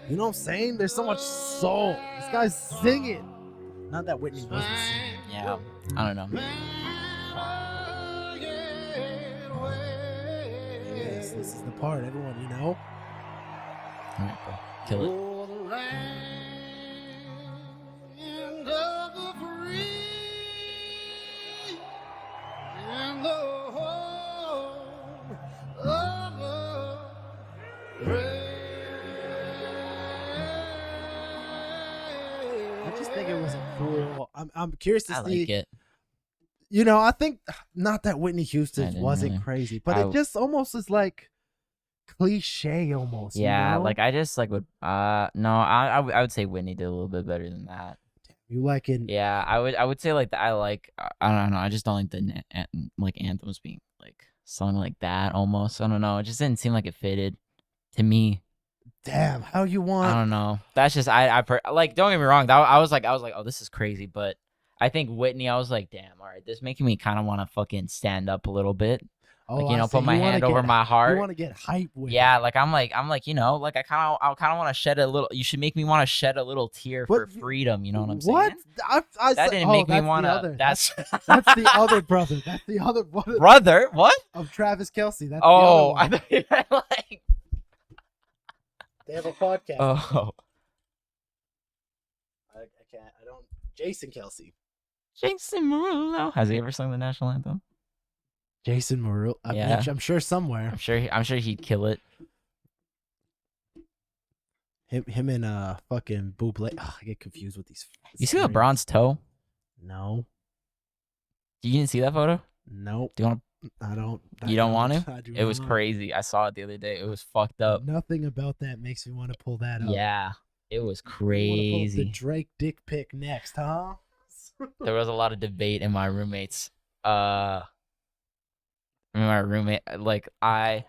You know what I'm saying? There's so much soul. This guy's singing. Not that Whitney wasn't singing. Yeah, I don't know. Yes, this is the part, everyone, you know? All right, bro. Kill it. Oh, the land of the free and the home of the brave. I just think it was a cool. I'm curious to I see. like it. You know, I think not that Whitney I Houston didn't wasn't really. crazy, but I- it just almost is like cliche almost. Yeah, you know? like I just like would no, I would say Whitney did a little bit better than that. you like it. Yeah, I would say like I like I don't know, I just don't like the like anthems being like sung like that almost. I don't know, it just didn't seem like it fitted to me. Damn, how you I want? don't know. That's just like don't get me wrong. I was like oh, this is crazy, but I think Whitney, I was like, damn, all right, this making me kind of want to fucking stand up a little bit. Oh, Like, you I know, see. put my You wanna hand over get- my heart. You want to get hype with? Yeah, like I'm like, you know, like I kind of want to shed a little. You should make me want to shed a little tear for What? freedom. You know what I'm What? saying? I That said- didn't oh, make me that's the want to. other- That's That's the other brother. That's the other brother brother. What? of Travis Kelce. That's Oh, the I other one. thought you meant like. They have a podcast. Oh, I can't. I don't. Jason Kelce. Jason Derulo. Has he ever sung the national anthem? Jason Derulo. Yeah. I'm sure somewhere. I'm sure he'd kill it. Him and fucking Buble. Oh, I get confused with these. You see names. LeBron's toe? No. You didn't see that photo? Nope. Do you want? I don't. You don't want to? to? I do It was not. crazy. I saw it the other day. It was fucked up. Nothing about that makes me want to pull that up. Yeah, it was You wanna pull up the crazy. Drake dick pic next, huh? There was a lot of debate in my roommates. My roommate, like I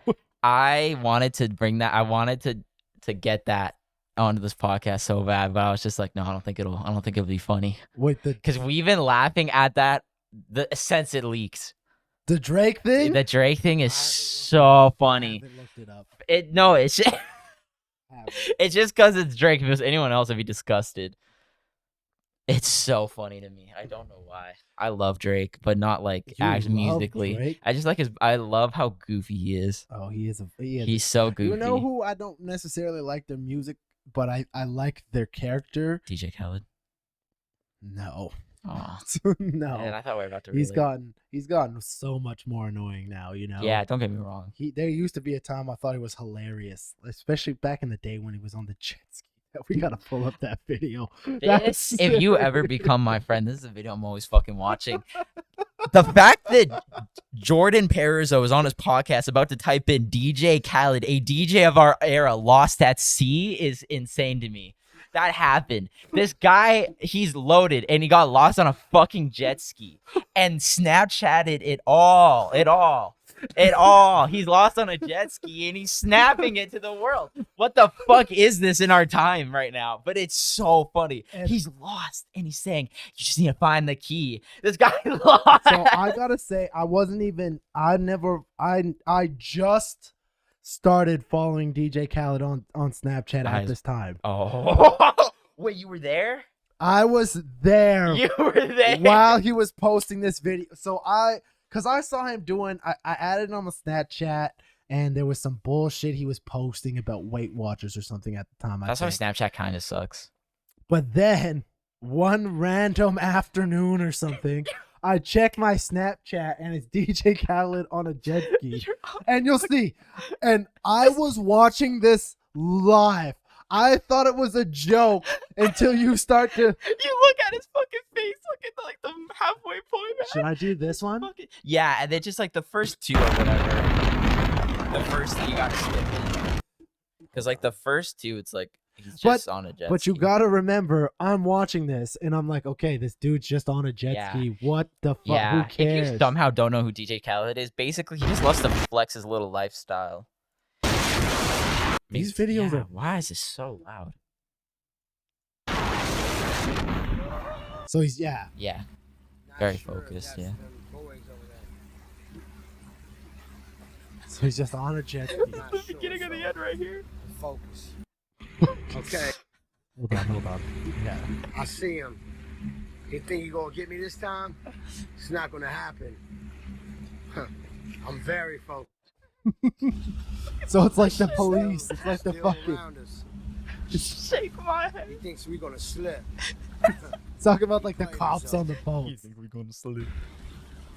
wanted to bring that. I wanted to get that onto this podcast so bad, but I was just like, no, I don't think it'll be funny. Wait, Because we've been laughing at that since it leaks. the Drake thing. The Drake thing is I haven't so looked- I funny. haven't looked it up. It's just, I haven't. it's just because it's Drake. If it was anyone else, I'd be disgusted. It's so funny to me. I don't know why. I love Drake, but not like You actually love musically. Drake? I just like his. I love how goofy he is. Oh, he is. He is. He's so goofy. You know who I don't necessarily like their music, but I like their character. DJ Khaled. No, Oh, no. man, I thought we were about to. He's really- gotten so much more annoying now. You know. Yeah, don't get me wrong. There used to be a time I thought he was hilarious, especially back in the day when he was on the jet ski. We gotta pull up that video. This, if you ever become my friend, this is a video I'm always fucking watching. The fact that Jordan Perizzo was on his podcast about to type in DJ Khaled, a DJ of our era, lost at sea is insane to me. That happened. This guy, he's loaded and he got lost on a fucking jet ski and Snapchatted it all. He's lost on a jet ski and he's snapping it to the world. What the fuck is this in our time right now? But it's so funny. And- He's lost and he's saying, you just need to find the key. This guy lost. So I gotta say, I just started following DJ Khaled on Snapchat at Nice. this time. Oh. Wait, you were there? I was there You were there? while he was posting this video. So because I saw him doing, I added him on the Snapchat, and there was some bullshit he was posting about Weight Watchers or something at the time. I That's why think. Snapchat kind of sucks. But then one random afternoon or something, I check my Snapchat and it's DJ Khaled on a jet ski. And you'll see. And I was watching this live. I thought it was a joke until you start to. You look at his fucking face, look at like the halfway point. Man. Should I do this one? Yeah, and then just like the first two or whatever. The first you gotta skip it. Because like the first two, it's like he's just on a jet ski. But you gotta remember, I'm watching this and I'm like, okay, this dude's just on a jet ski. What the fuck? Yeah. Who cares? If you somehow don't know who DJ Khaled is, basically he just loves to flex his little lifestyle. These videos are. Why is this so loud? So he's yeah. Very focused. Yeah. So he's just on a jet ski. The beginning of the end right here. Focus. Okay. Hold on. Yeah. I see him. You think you're gonna get me this time? It's not gonna happen. Huh. I'm very focused. So it's like the police. It's like the Still fucking. around us. Shake my head. He thinks we're gonna slip. Talk about like the cops on the boat. You think we're going to salute?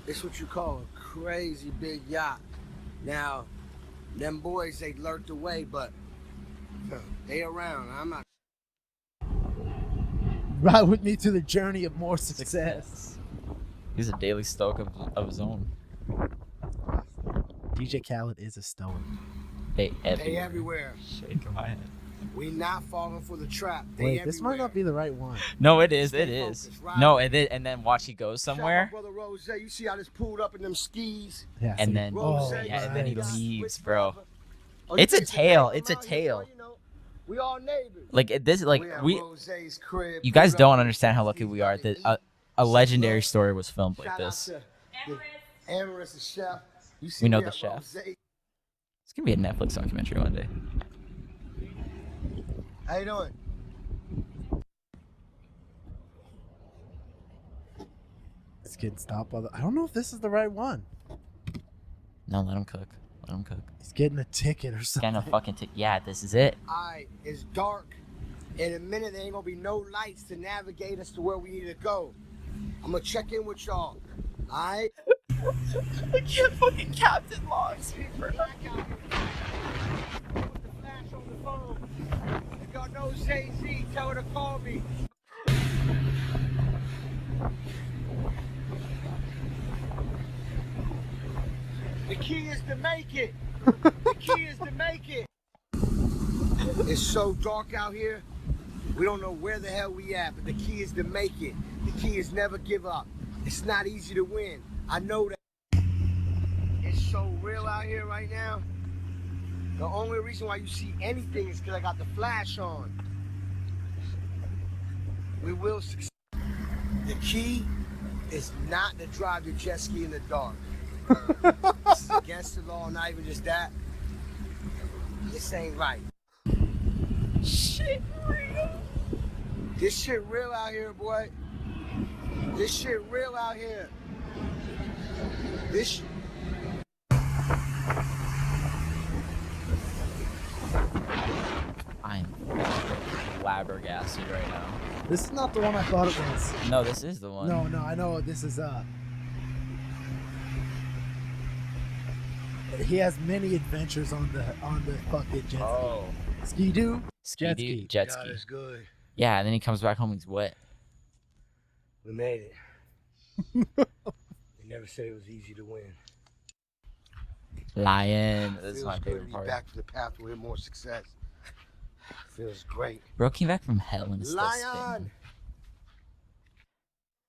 It's what you call a crazy big yacht. Now, them boys, they lurked away, but they around. I'm not. Ride with me to the journey of more success. He's a Daily Stoic of his own. DJ Khaled is a stoic. They everywhere. Shake my head. We not falling for the trap. Wait, this might not be the right one. No, it is. It is. No, and then watch he goes somewhere. Brother Rose, you see how this pulled up in them skis? Yeah. And then and then he nice. leaves, bro. Oh, It's you a think tail. it's It's a tail. You know, we all neighbors. Like this, like at we. Rose's crib, You guys pulled don't up, understand how lucky we are that a legendary story was filmed like Shout this. out to Immerse, the chef. You see We know me the at chef. Rose's. It's gonna be a Netflix documentary one day. How you doing? This kid stopped by the. I don't know if this is the right one. No, let him cook. Let him cook. He's getting a ticket or something. Kind of fucking. Yeah, this is it. It's dark. In a minute, there ain't gonna be no lights to navigate us to where we need to go. I'm gonna check in with y'all. Alright? I can't fucking Captain Logs. If y'all know Jay-Z, tell her to call me. The key is to make it. The key is to make it. It's so dark out here. We don't know where the hell we at, but the key is to make it. The key is never give up. It's not easy to win. I know that. It's so real out here right now. The only reason why you see anything is because I got the flash on. We will succeed. The key is not to drive your jet ski in the dark. It's against the law, not even just that. This ain't right. Shit, real. This shit real out here, boy. This shit real out here. This. I'm flabbergasted right now. This is not the one I thought it was. No, this is the one. No, I know this is He has many adventures on the fucking jet ski. Oh. Ski-doo? Jet God, ski. it's good. Yeah, and then he comes back home and he's wet. We made it. They never said it was easy to win. Lion. This is Feels my good favorite to be part. back to the pathway of more success. Feels great. Bro came back from hell and is still Lion!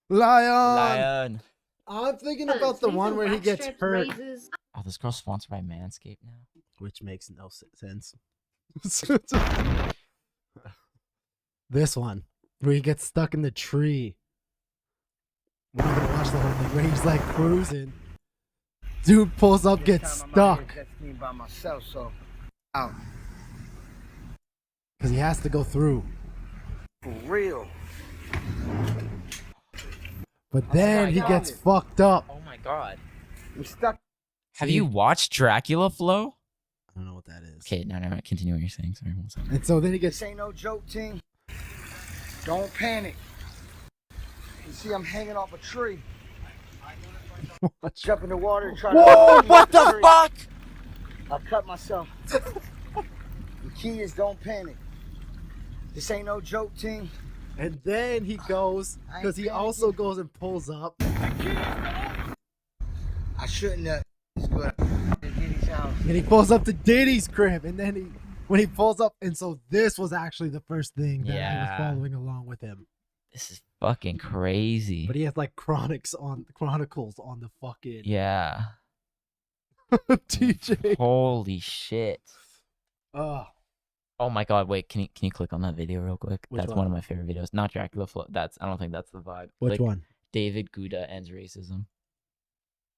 Lion. I'm thinking about the one where he gets hurt. Oh, this girl's sponsored by Manscaped now. Which makes no sense. This one, where he gets stuck in the tree. We're not gonna watch the whole thing, where he's like cruising. Dude pulls up, gets stuck. By myself, so out. Because he has to go through. For real. But then he gets fucked up. Oh my god. I'm stuck. Have you watched Dracula Flow? I don't know what that is. Okay, no, continue what you're saying. Sorry, one second. And so then he gets. This ain't no joke, team. Don't panic. You see, I'm hanging off a tree. What? Jump in the water and try Whoa! to. What the fuck? I cut myself. The key is don't panic. This ain't no joke, team. And then he goes, because he also goes and pulls up. I shouldn't have. It's good. Diddy's house. And he pulls up to Diddy's crib. And then when he pulls up, and so this was actually the first thing that I was following along with him. This is fucking crazy. But he has like chronicles on the fucking Yeah. TJ. Holy shit. Oh, Oh my god, wait, can you click on that video real quick? Which That's one? one of my favorite videos. Not Dracula Flow. I don't think that's the vibe. which Like, one? David Gouda ends racism.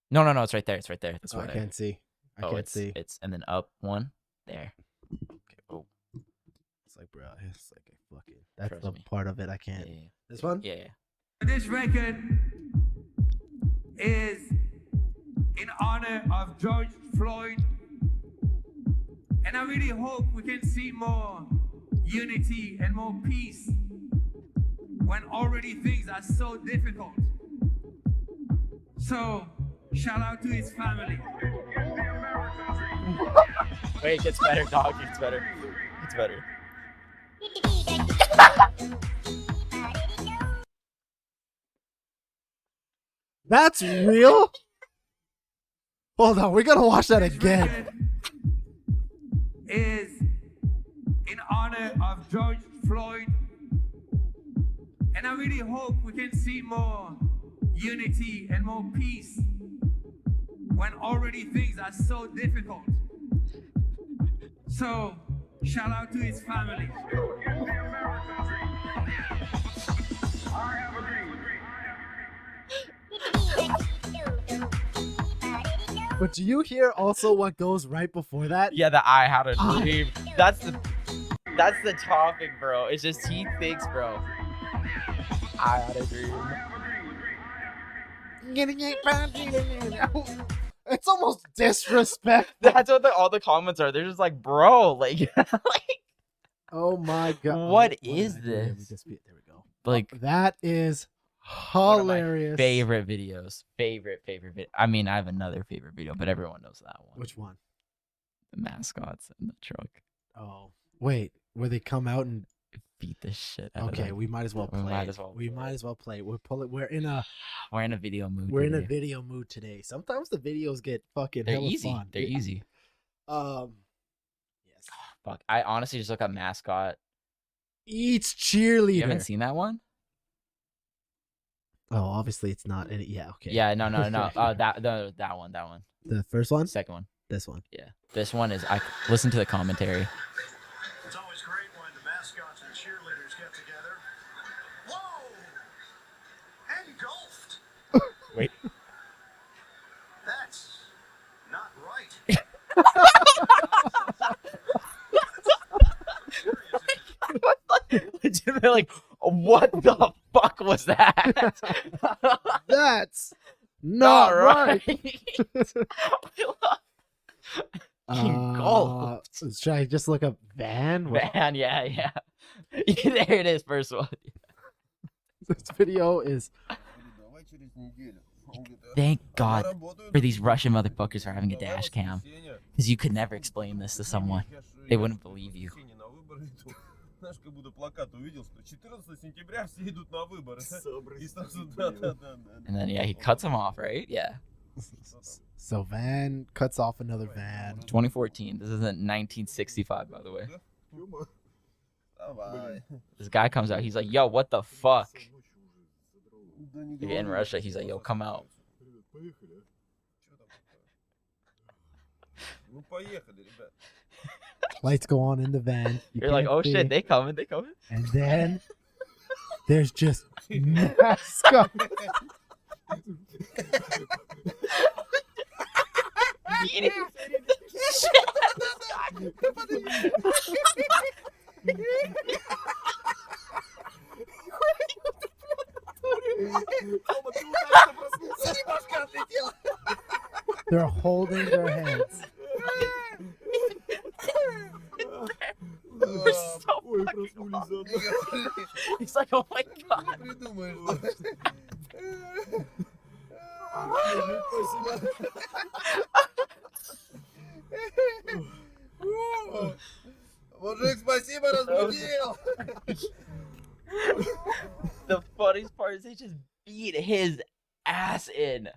No, it's right there. It's right there. That's Oh, I what can't see. I can't see. It's and then up one. There. Okay. Oh, It's like, bro, it's like a fucking. That's Trust the me. part of it I can't. yeah. This one? Yeah. This record is in honor of George Floyd, and I really hope we can see more unity and more peace when already things are so difficult. So, shout out to his family. Wait, it gets better, dog. It's better. It's better. That's real? Hold on, we gotta watch that again. Record is in honor of George Floyd, and I really hope we can see more unity and more peace when already things are so difficult. So, shout out to his family. But do you hear also what goes right before that? Yeah, the I had a dream. That's the topic, bro. It's just he thinks, bro. I had a dream. It's almost disrespect. That's what all the comments are. They're just like, bro, like, Oh my god. What did is I do? Let me this? just there we go. like That is one of my hilarious. favorite videos. Favorite video. I mean, I have another favorite video, but everyone knows that one. Which one? The mascots in the truck Oh, wait. Where they come out and beat the shit out of okay, them. we might as well play. We might as well We play might it. as well play. We're in a video mood. we're in a today. video mood today. Sometimes the videos get fucking They're hella easy. fun. They're Yeah. easy. Yes. Fuck. I honestly just look up mascot. Eats cheerleader. You haven't seen that one? Oh, obviously it's not. Yeah. Okay. Yeah. No. That one. The first one. Second one. This one. Yeah. This one is. I listen to the commentary. It's always great when the mascots and cheerleaders get together. Whoa! Engulfed! Wait. That's not right. They're like, what the fuck was that? That's not right. Should I just look up van? Man, yeah. There it is, first one. This video is. Thank God for these Russian motherfuckers for having a dash cam. Because you could never explain this to someone. They wouldn't believe you. Знаешь, как будто плакат увидел, что 14 сентября все идут на выборы. И сразу, да. And then, yeah, he cuts him off, right? Yeah. So van cuts off another van. 2014. This isn't 1965, by the way. Давай. This guy comes out. He's like, yo, what the fuck? In Russia, he's like, yo, come out. Ну, поехали, ребят. Lights go on in the van. You're like, can't oh see. shit, they coming. And then there's just mascot. They're holding their heads. Ой, проснулись заодно. He's like, oh my god. Мужик, спасибо, разбудил. The funniest part is they just beat his ass in.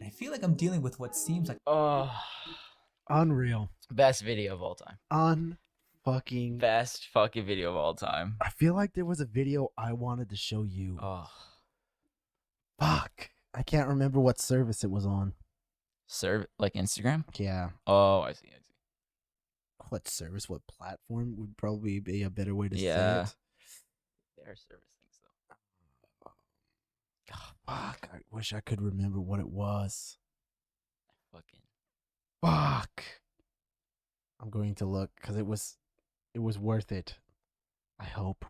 I feel like I'm dealing with what seems like Unreal. Best video of all time. Unfucking. Best fucking video of all time. I feel like there was a video I wanted to show you. Oh. Fuck. I can't remember what service it was on. Like Instagram? Yeah. Oh, I see. What service? What platform would probably be a better way to say Yeah. it? Their service things though. Oh, fuck. I wish I could remember what it was. Fucking. Fuck. I'm going to look because it was worth it. I hope.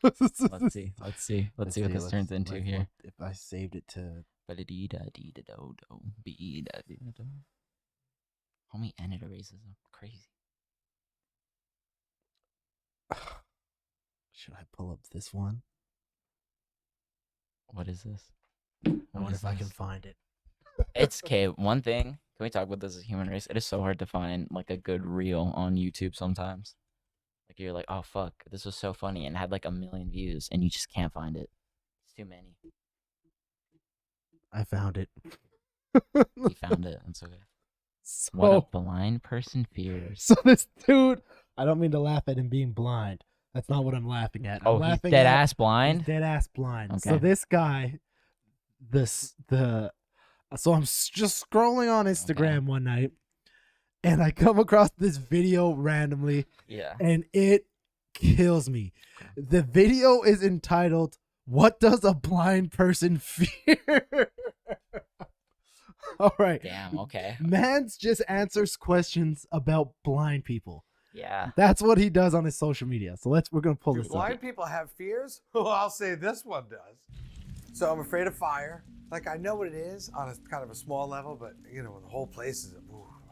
Let's see. Let's see what this turns into like, here. If I saved it to. Homie ended erases them. Crazy. Should I pull up this one? What is this? I wonder if I can find it. It's okay. One thing. Can we talk about this as a human race? It is so hard to find like a good reel on YouTube sometimes. Like you're like, oh fuck, this was so funny and had like 1 million views, and you just can't find it. It's too many. I found it. You found it. That's okay. So, what a blind person fears. So this dude, I don't mean to laugh at him being blind. That's not what I'm laughing at. Oh, I'm he's laughing dead at, ass blind? He's dead ass blind. Okay. So this guy, so I'm just scrolling on Instagram one night, and I come across this video randomly. Yeah. And it kills me. The video is entitled, "What Does a Blind Person Fear?" All right. Damn, okay. Mans just answers questions about blind people. Yeah. That's what he does on his social media. So we're gonna pull Do this blind up. people have fears? Well, I'll say this one does. So I'm afraid of fire. Like, I know what it is on a kind of a small level, but you know, the whole place is,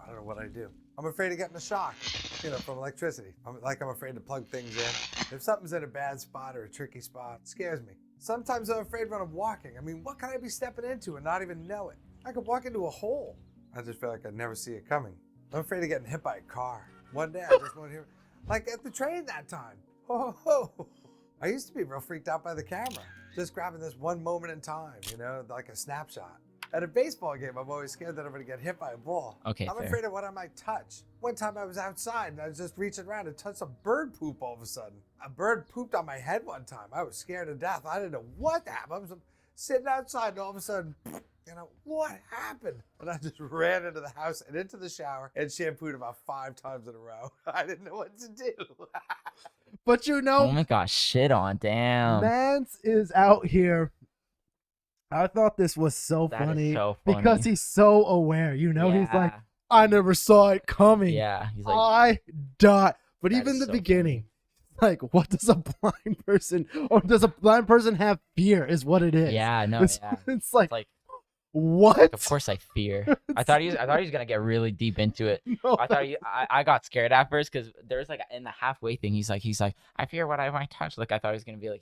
I don't know what I do. I'm afraid of getting a shock, from electricity. I'm afraid to plug things in. If something's in a bad spot or a tricky spot, it scares me. Sometimes I'm afraid when I'm walking. I mean, what can I be stepping into and not even know it? I could walk into a hole. I just feel like I'd never see it coming. I'm afraid of getting hit by a car. One day I just want to hear, like at the train that time. Oh, I used to be real freaked out by the camera. Just grabbing this one moment in time, like a snapshot. At a baseball game, I'm always scared that I'm going to get hit by a ball. Okay, I'm fair. afraid of what I might touch. One time I was outside and I was just reaching around and touched some bird poop all of a sudden. A bird pooped on my head one time. I was scared to death. I didn't know what happened. I was sitting outside and all of a sudden, what happened? And I just ran into the house and into the shower and shampooed about 5 times in a row. I didn't know what to do. But Oh my gosh, shit on. Damn. Mans is out here. I thought this was so That is funny, so funny. because he's so aware. He's like, Yeah. I never saw it coming. Yeah, he's like, I died. But That even is the so beginning, like, what does a blind person, or does a blind person have fear? Is what it is. Yeah, no, It's, yeah. it's like, like, what? of course I fear. I thought he was gonna get really deep into it. No, I got scared at first because there was like in the halfway thing. He's like, I fear what I might touch. Like I thought he was gonna be like,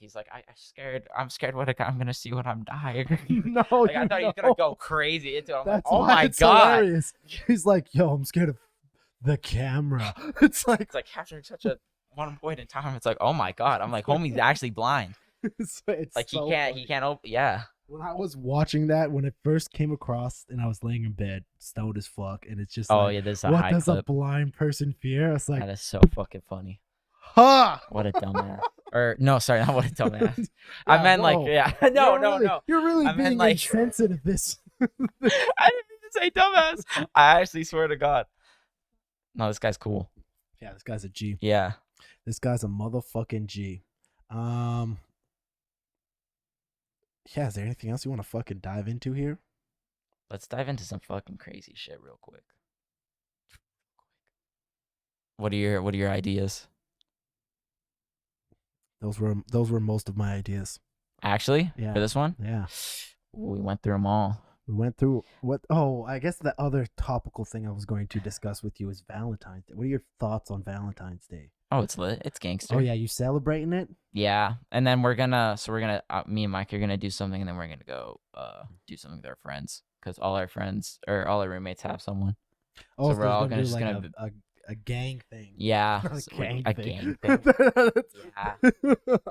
I'm scared what I'm gonna see when I'm dying. No, Like I thought he was gonna go crazy into it. I'm like, That's oh why my it's god. hilarious. He's like, yo, I'm scared of the camera. It's like, It's like capturing such a one point in time. It's like, oh my god. I'm like, homie's actually blind. it's Like so he can't open. Yeah. When I was watching that, when it first came across, and I was laying in bed, stoned as fuck, and it's just Oh like, yeah, there's a what high does a clip. blind person fear? It's like, That is so fucking funny. ha! What a dumbass. Or no, sorry, not what a dumbass. Yeah, I meant whoa. like, yeah. No, no. You're really I meant, being like- insensitive. This. I didn't mean to say dumbass. I actually swear to God. No, this guy's cool. Yeah, this guy's a G. Yeah. This guy's a motherfucking G. Yeah, is there anything else you want to fucking dive into here? Let's dive into some fucking crazy shit real quick. What are your ideas? Those were most of my ideas. Actually, Yeah. for this one, Yeah. we went through them all. We went through what? Oh, I guess the other topical thing I was going to discuss with you is Valentine's Day. What are your thoughts on Valentine's Day? Oh, it's lit. It's gangster. Oh yeah, you celebrating it? Yeah, and then we're gonna me and Mike are gonna do something, and then we're gonna go do something with our friends because all our friends or all our roommates have someone. Oh, so we're all gonna do just like gonna a gang thing. yeah A so gang a thing. gang thing. Yeah.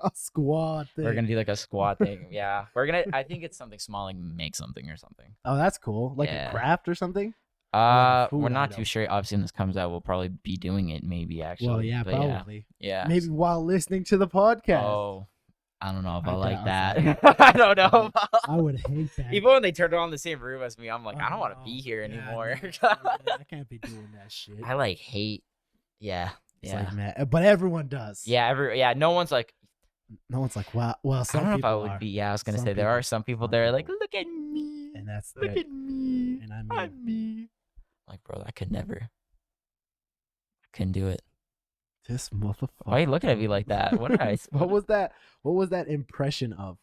A squad thing. We're gonna do like a squad thing. Yeah, I think it's something small, like make something or something. Oh, that's cool. Like Yeah. a craft or something. Or like a food We're not item? too sure. Obviously, when this comes out, we'll probably be doing it. Maybe actually. Well, yeah, but probably. Yeah. Maybe while listening to the podcast. Oh, I don't know if I like doubt that. I don't know. I would hate that. Even when they turned on the same room as me, I'm like, I don't want to be here anymore. I can't be doing that shit. I like hate. Yeah. It's Yeah. like, man, but everyone does. Yeah. No one's like. No one's like, wow. Well, some I don't know if people I would are. be. Yeah, I was gonna Some say there people- are some people that are like, look at me, and that's look that. at me, And I mean, I'm me. Like, bro, I could never. I couldn't do it. this motherfucker. Why are you looking at me like that? What did I? What was that? What was that impression of?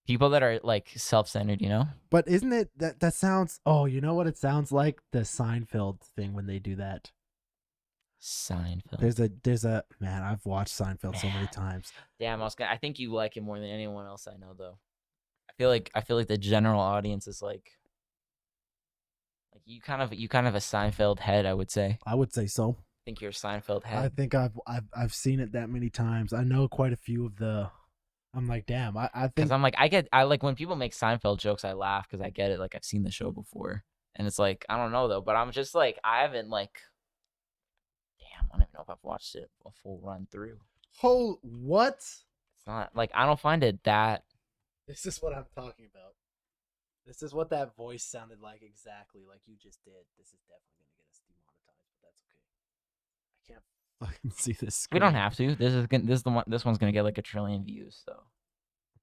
People that are like self-centered, you know? But isn't it that sounds? Oh, you know what it sounds like? The Seinfeld thing when they do that. Seinfeld. There's a man. I've watched Seinfeld so many times. Damn, I think you like it more than anyone else I know, though. I feel like the general audience is like you kind of a Seinfeld head, I would say. I would say so. I think you're a Seinfeld head. I think I've seen it that many times. I know quite a few of the. I'm like, damn. I think Because I'm like, I like when people make Seinfeld jokes, I laugh because I get it. Like I've seen the show before, and it's like I don't know though, but I'm just like I haven't like. Damn, I don't even know if I've watched it a full run through. Oh, what? It's not like I don't find it that. This is what I'm talking about. This is what that voice sounded like exactly, like you just did. This is definitely gonna get us demonetized, but that's okay. I can't fucking see this. Screen. We don't have to. This one's gonna get like 1 trillion views. So.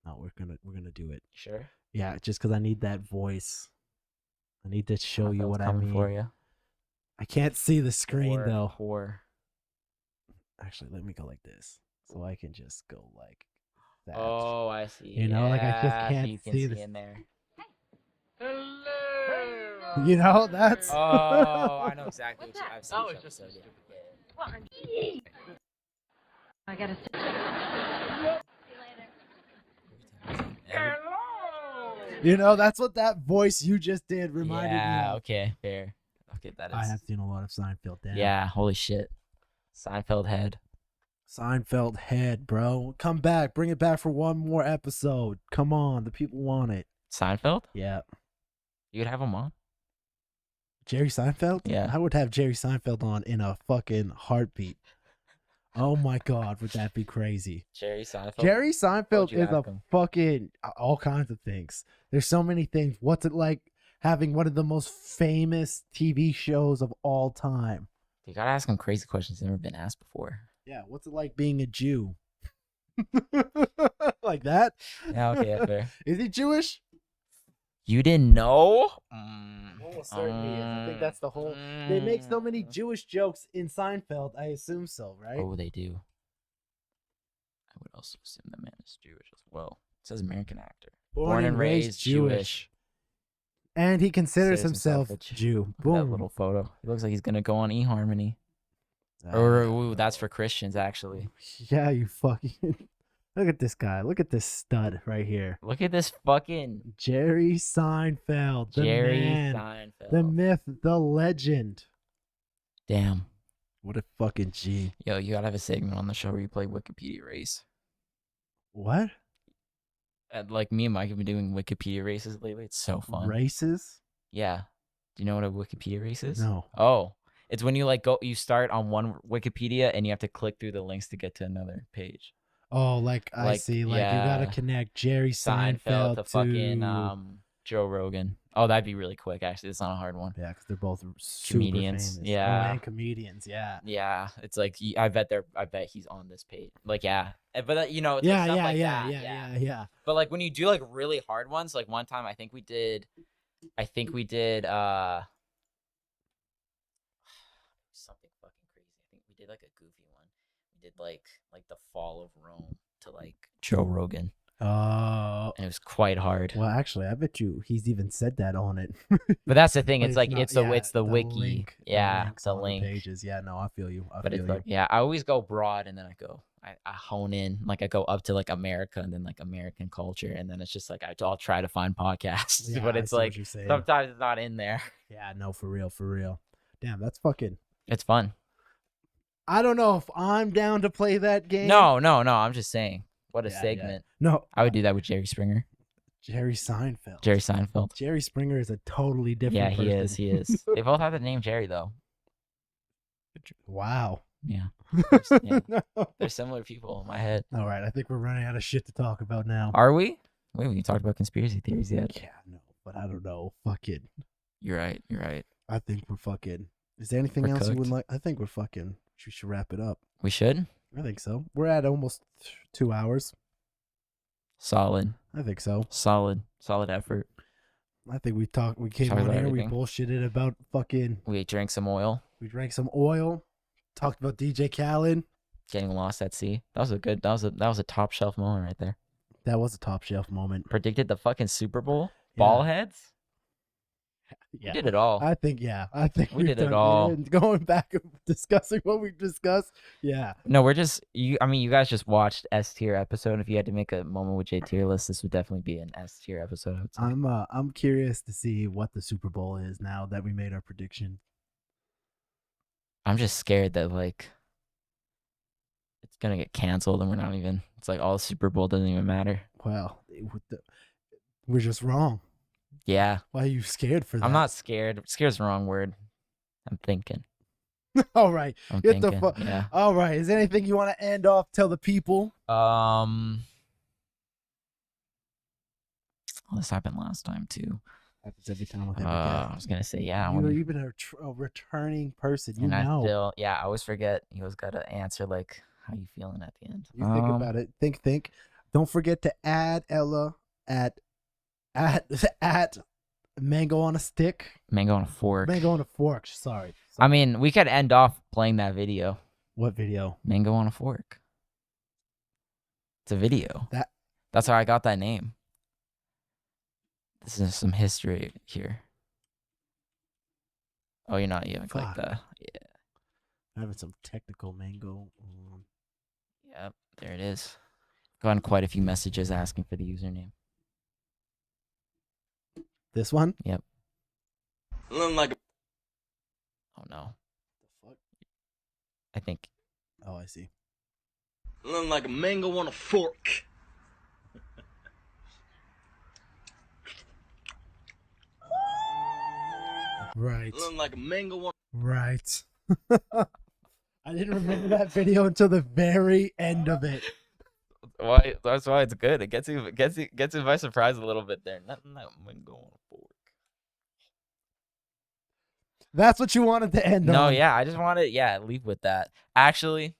No, we're gonna do it. Sure. Yeah, just because I need that voice. I need to show you Seinfeld's what I coming mean. for you. I can't see the screen though. Poor. Actually, let me go like this, so I can just go like that. Oh, I see. You know, like I just Yeah, can't you can see see this. in there. You know, that's. Oh, I know exactly what I've seen. Each episode, yeah. I gotta. You know, that's what that voice you just did reminded me Yeah. of. Okay. Fair. Okay. That is. I have seen a lot of Seinfeld. Damn. Yeah. Holy shit. Seinfeld head. Seinfeld head, bro. Come back. Bring it back for one more episode. Come on. The people want it. Seinfeld? Yeah. You would have him on? Jerry Seinfeld? Yeah. I would have Jerry Seinfeld on in a fucking heartbeat. Oh my God, would that be crazy? Jerry Seinfeld? Jerry Seinfeld you is a ask him? fucking all kinds of things. There's so many things. What's it like having one of the most famous TV shows of all time? You gotta ask him crazy questions that never been asked before. Yeah, what's it like being a Jew? Like that? Yeah, okay, yeah, fair. Is he Jewish? You didn't know? Almost certainly is. I think that's the whole. They make so many Jewish jokes in Seinfeld. I assume so, right? Oh, they do. I would also assume that man is Jewish as well. It says American actor. Born and raised Jewish. And he considers himself a Jew. Look at that Boom. little photo. He looks like he's gonna go on eHarmony. Or ooh, that's for Christians actually. Yeah, you fucking. Look at this guy. Look at this stud right here. Look at this fucking Jerry Seinfeld. The Jerry man, Seinfeld. The myth, the legend. Damn. What a fucking G. Yo, you gotta have a segment on the show where you play Wikipedia race. What? Like me and Mike have been doing Wikipedia races lately. It's so fun. Races? Yeah. Do you know what a Wikipedia race is? No. Oh. It's when you you start on one Wikipedia and you have to click through the links to get to another page. Oh, like I see. Like you gotta connect Jerry Seinfeld to fucking Joe Rogan. Oh, that'd be really quick. Actually, it's not a hard one. Yeah, because they're both super comedians. famous. Yeah, oh, and comedians. Yeah. Yeah, it's like I bet he's on this page. Like yeah, but you know, it's Yeah, like stuff yeah, like yeah, that. yeah. But like when you do like really hard ones, like one time I think we did something fucking crazy. I think we did like a goofy one. We did like the fall of Rome to like Joe Rogan. Oh. And it was quite hard. Well, actually, I bet you he's even said that on it. But that's the thing. But It's like not- it's the yeah, it's the wiki. link, Yeah, links the on link. pages. Yeah, no, I feel you. I But feel it's you. like, yeah, I always go broad and then I hone in. Like I go up to like America and then like American culture. And then it's just like I'll try to find podcasts. Yeah, but I it's see what like you're saying. sometimes it's not in there. Yeah, no, for real, for real. Damn, that's fucking. It's fun. I don't know if I'm down to play that game. No. I'm just saying. What a Yeah, yeah. segment. No, I would do that with Jerry Springer. Jerry Seinfeld. Jerry Seinfeld. Jerry Springer is a totally different Yeah, person. he is. They both have the name Jerry though. Wow. Yeah. No. They're similar people in my head. All right, I think we're running out of shit to talk about now. Are we? Wait, we talked about conspiracy theories yet. Yeah, no, but I don't know. Fucking. You're right. I think we're fucking. Is there anything We're else you would cooked. like? I think we're fucking. We should wrap it up. We should? I think so. We're at almost 2 hours. Solid. I think so. Solid effort. I think we talked. We came Talked on about here. everything. We bullshitted about fucking. We drank some oil. We drank some oil. Talked about DJ Khaled. Getting lost at sea. That was a good. That was a top shelf moment right there. That was a top shelf moment. Predicted the fucking Super Bowl. Yeah. Ball heads. Yeah. We did it all. I think. Yeah. I think We we've did it done all. And going back and discussing what we discussed. Yeah. No, we're just you. I mean, you guys just watched S tier episode. If you had to make a moment with J tier list, this would definitely be an S tier episode. I would say. I'm curious to see what the Super Bowl is now that we made our prediction. I'm just scared that like it's gonna get canceled and we're not even. It's like all Super Bowl doesn't even matter. Well, we're just wrong. Yeah, Why are you scared for that? I'm not scared. Scared's the wrong word. I'm thinking. All right. I'm Get the thinking. fuck. Yeah. All right. Is there anything you want to end off? Tell the people. Well, this happened last time too. Happens every time with every I guest. was gonna say yeah. You're even a returning person. You and know. I still I always forget. You always gotta answer like how you feeling at the end. You think about it. Think. Don't forget to add Ella at Mango on a Stick. Mango on a fork. Mango on a Fork. Sorry. I mean, we could end off playing that video. What video? Mango on a fork. It's a video. That's how I got that name. This is some history here. Oh, you're not even like Fuck. the yeah. Having some technical mango. Yep, there it is. Gotten quite a few messages asking for the username. This one? Yep. Looking like a Oh no. The fuck? I think. Oh, I see. looking like a mango on a fork. Right. Looking like a mango on. Right. I didn't remember that video until the very end of it. Why? That's why it's good. It gets you by surprise a little bit there. Nothing that mango on a fork. That's what you wanted to end on. No, yeah, I just want to leave with that. Actually,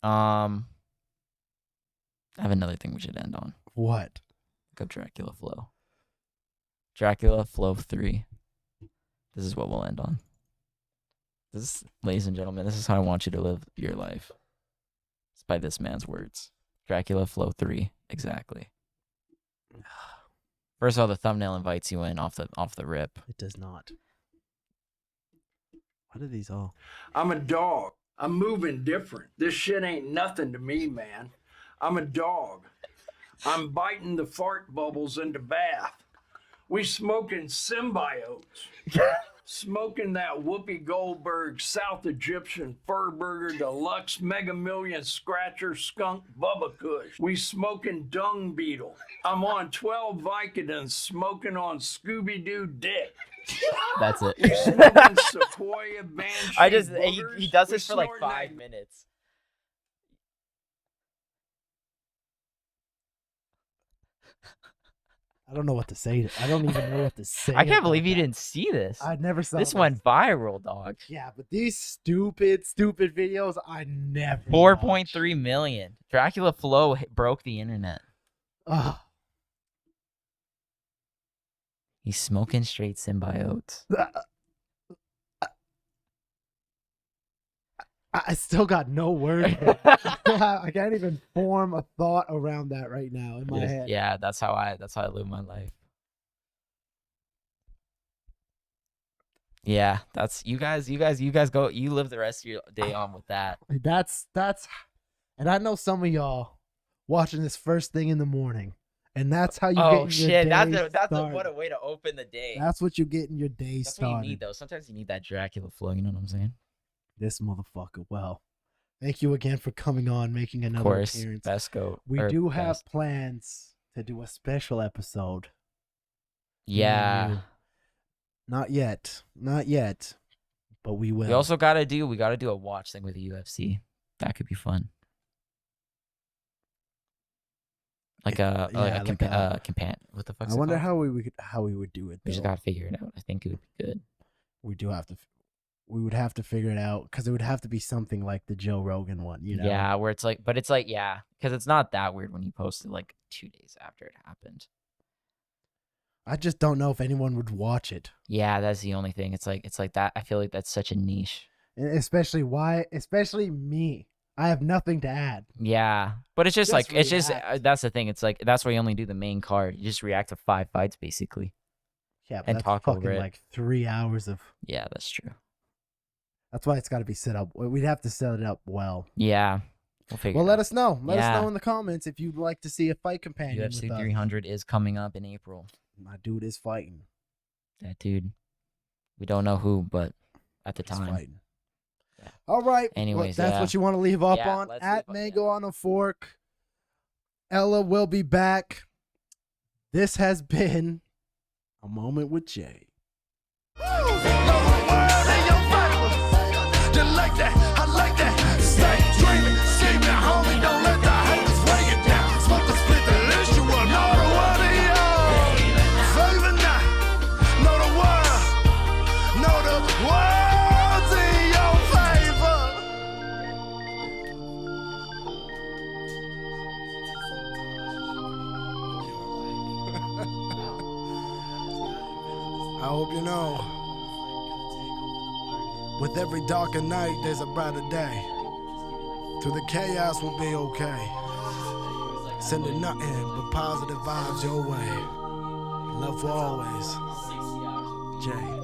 I have another thing we should end on. What? Go Dracula Flow. Dracula Flow 3. This is what we'll end on. Ladies and gentlemen, this is how I want you to live your life. It's by this man's words. Dracula Flow 3, exactly. First of all, the thumbnail invites you in off the rip. It does not. What are these all? I'm a dog. I'm moving different. This shit ain't nothing to me, man. I'm a dog. I'm biting the fart bubbles into bath. We smoking symbiotes. Smoking that Whoopi Goldberg South Egyptian Fur Burger Deluxe Mega Million Scratcher Skunk Bubba Kush. We smoking dung beetle. I'm on 12 Vicodins smoking on Scooby-Doo dick. That's it. We smoking Sequoia Banshee he does boogers. this for like We 5 snorting minutes. I don't know what to say. I don't even know what to say. I can't about believe you that. didn't see this. I never saw this. Went viral, dog. Yeah, but these stupid videos, I never. 4.3 million. Dracula Flow broke the internet. Ugh. He's smoking straight symbiotes. I still got no words. I can't even form a thought around that right now in my head. Yeah, that's how I live my life. Yeah, that's you guys go, you live the rest of your day on with that. That's and I know some of y'all watching this first thing in the morning. And that's how you get your shit, day what a way to open the day. That's what you get in your day That's started. what you need though. Sometimes you need that Dracula flow, you know what I'm saying? This motherfucker. Well, thank you again for coming on, making another Of course, appearance. best goat. We do have plans to do a special episode. Yeah. Not yet, but we will. We also gotta do a watch thing with the UFC. That could be fun. Like a companion. What the fuck? I wonder how we would do it. We just gotta figure it out. I think it would be good. We would have to figure it out because it would have to be something like the Joe Rogan one, you know? Yeah, where it's like, but it's like, yeah, because it's not that weird when you post it like 2 days after it happened. I just don't know if anyone would watch it. Yeah, that's the only thing. It's like that. I feel like that's such a niche. And especially me. I have nothing to add. Yeah, but it's just like react. it's just that's the thing. It's like that's why you only do the main card. You just react to 5 fights basically. Yeah, but and that's talk fucking over it. like 3 hours of. Yeah, that's true. That's why it's got to be set up. We'd have to set it up well. Yeah, we'll figure. Well, it let out. us know. Let us Yeah. know in the comments if you'd like to see a fight companion. UFC with us. 300 is coming up in April. My dude is fighting. That dude. We don't know who, but at the time. Fighting. Yeah. All right. Anyways, that's what you want to leave up Yeah, on. let's At leave Mango on a Fork. Ella will be back. This has been A Moment with Jay. Just like that, I like that. Stay dreaming, scheming, homie. Don't let the haters weigh you down. Smoke the split the list you up. Know the world of y'all. Favor not. Know the world. Know the world's in your favor. I hope you know. With every darker night, there's a brighter day. Through the chaos, we'll be okay. Sending nothing but positive vibes your way. Love for always. Jay.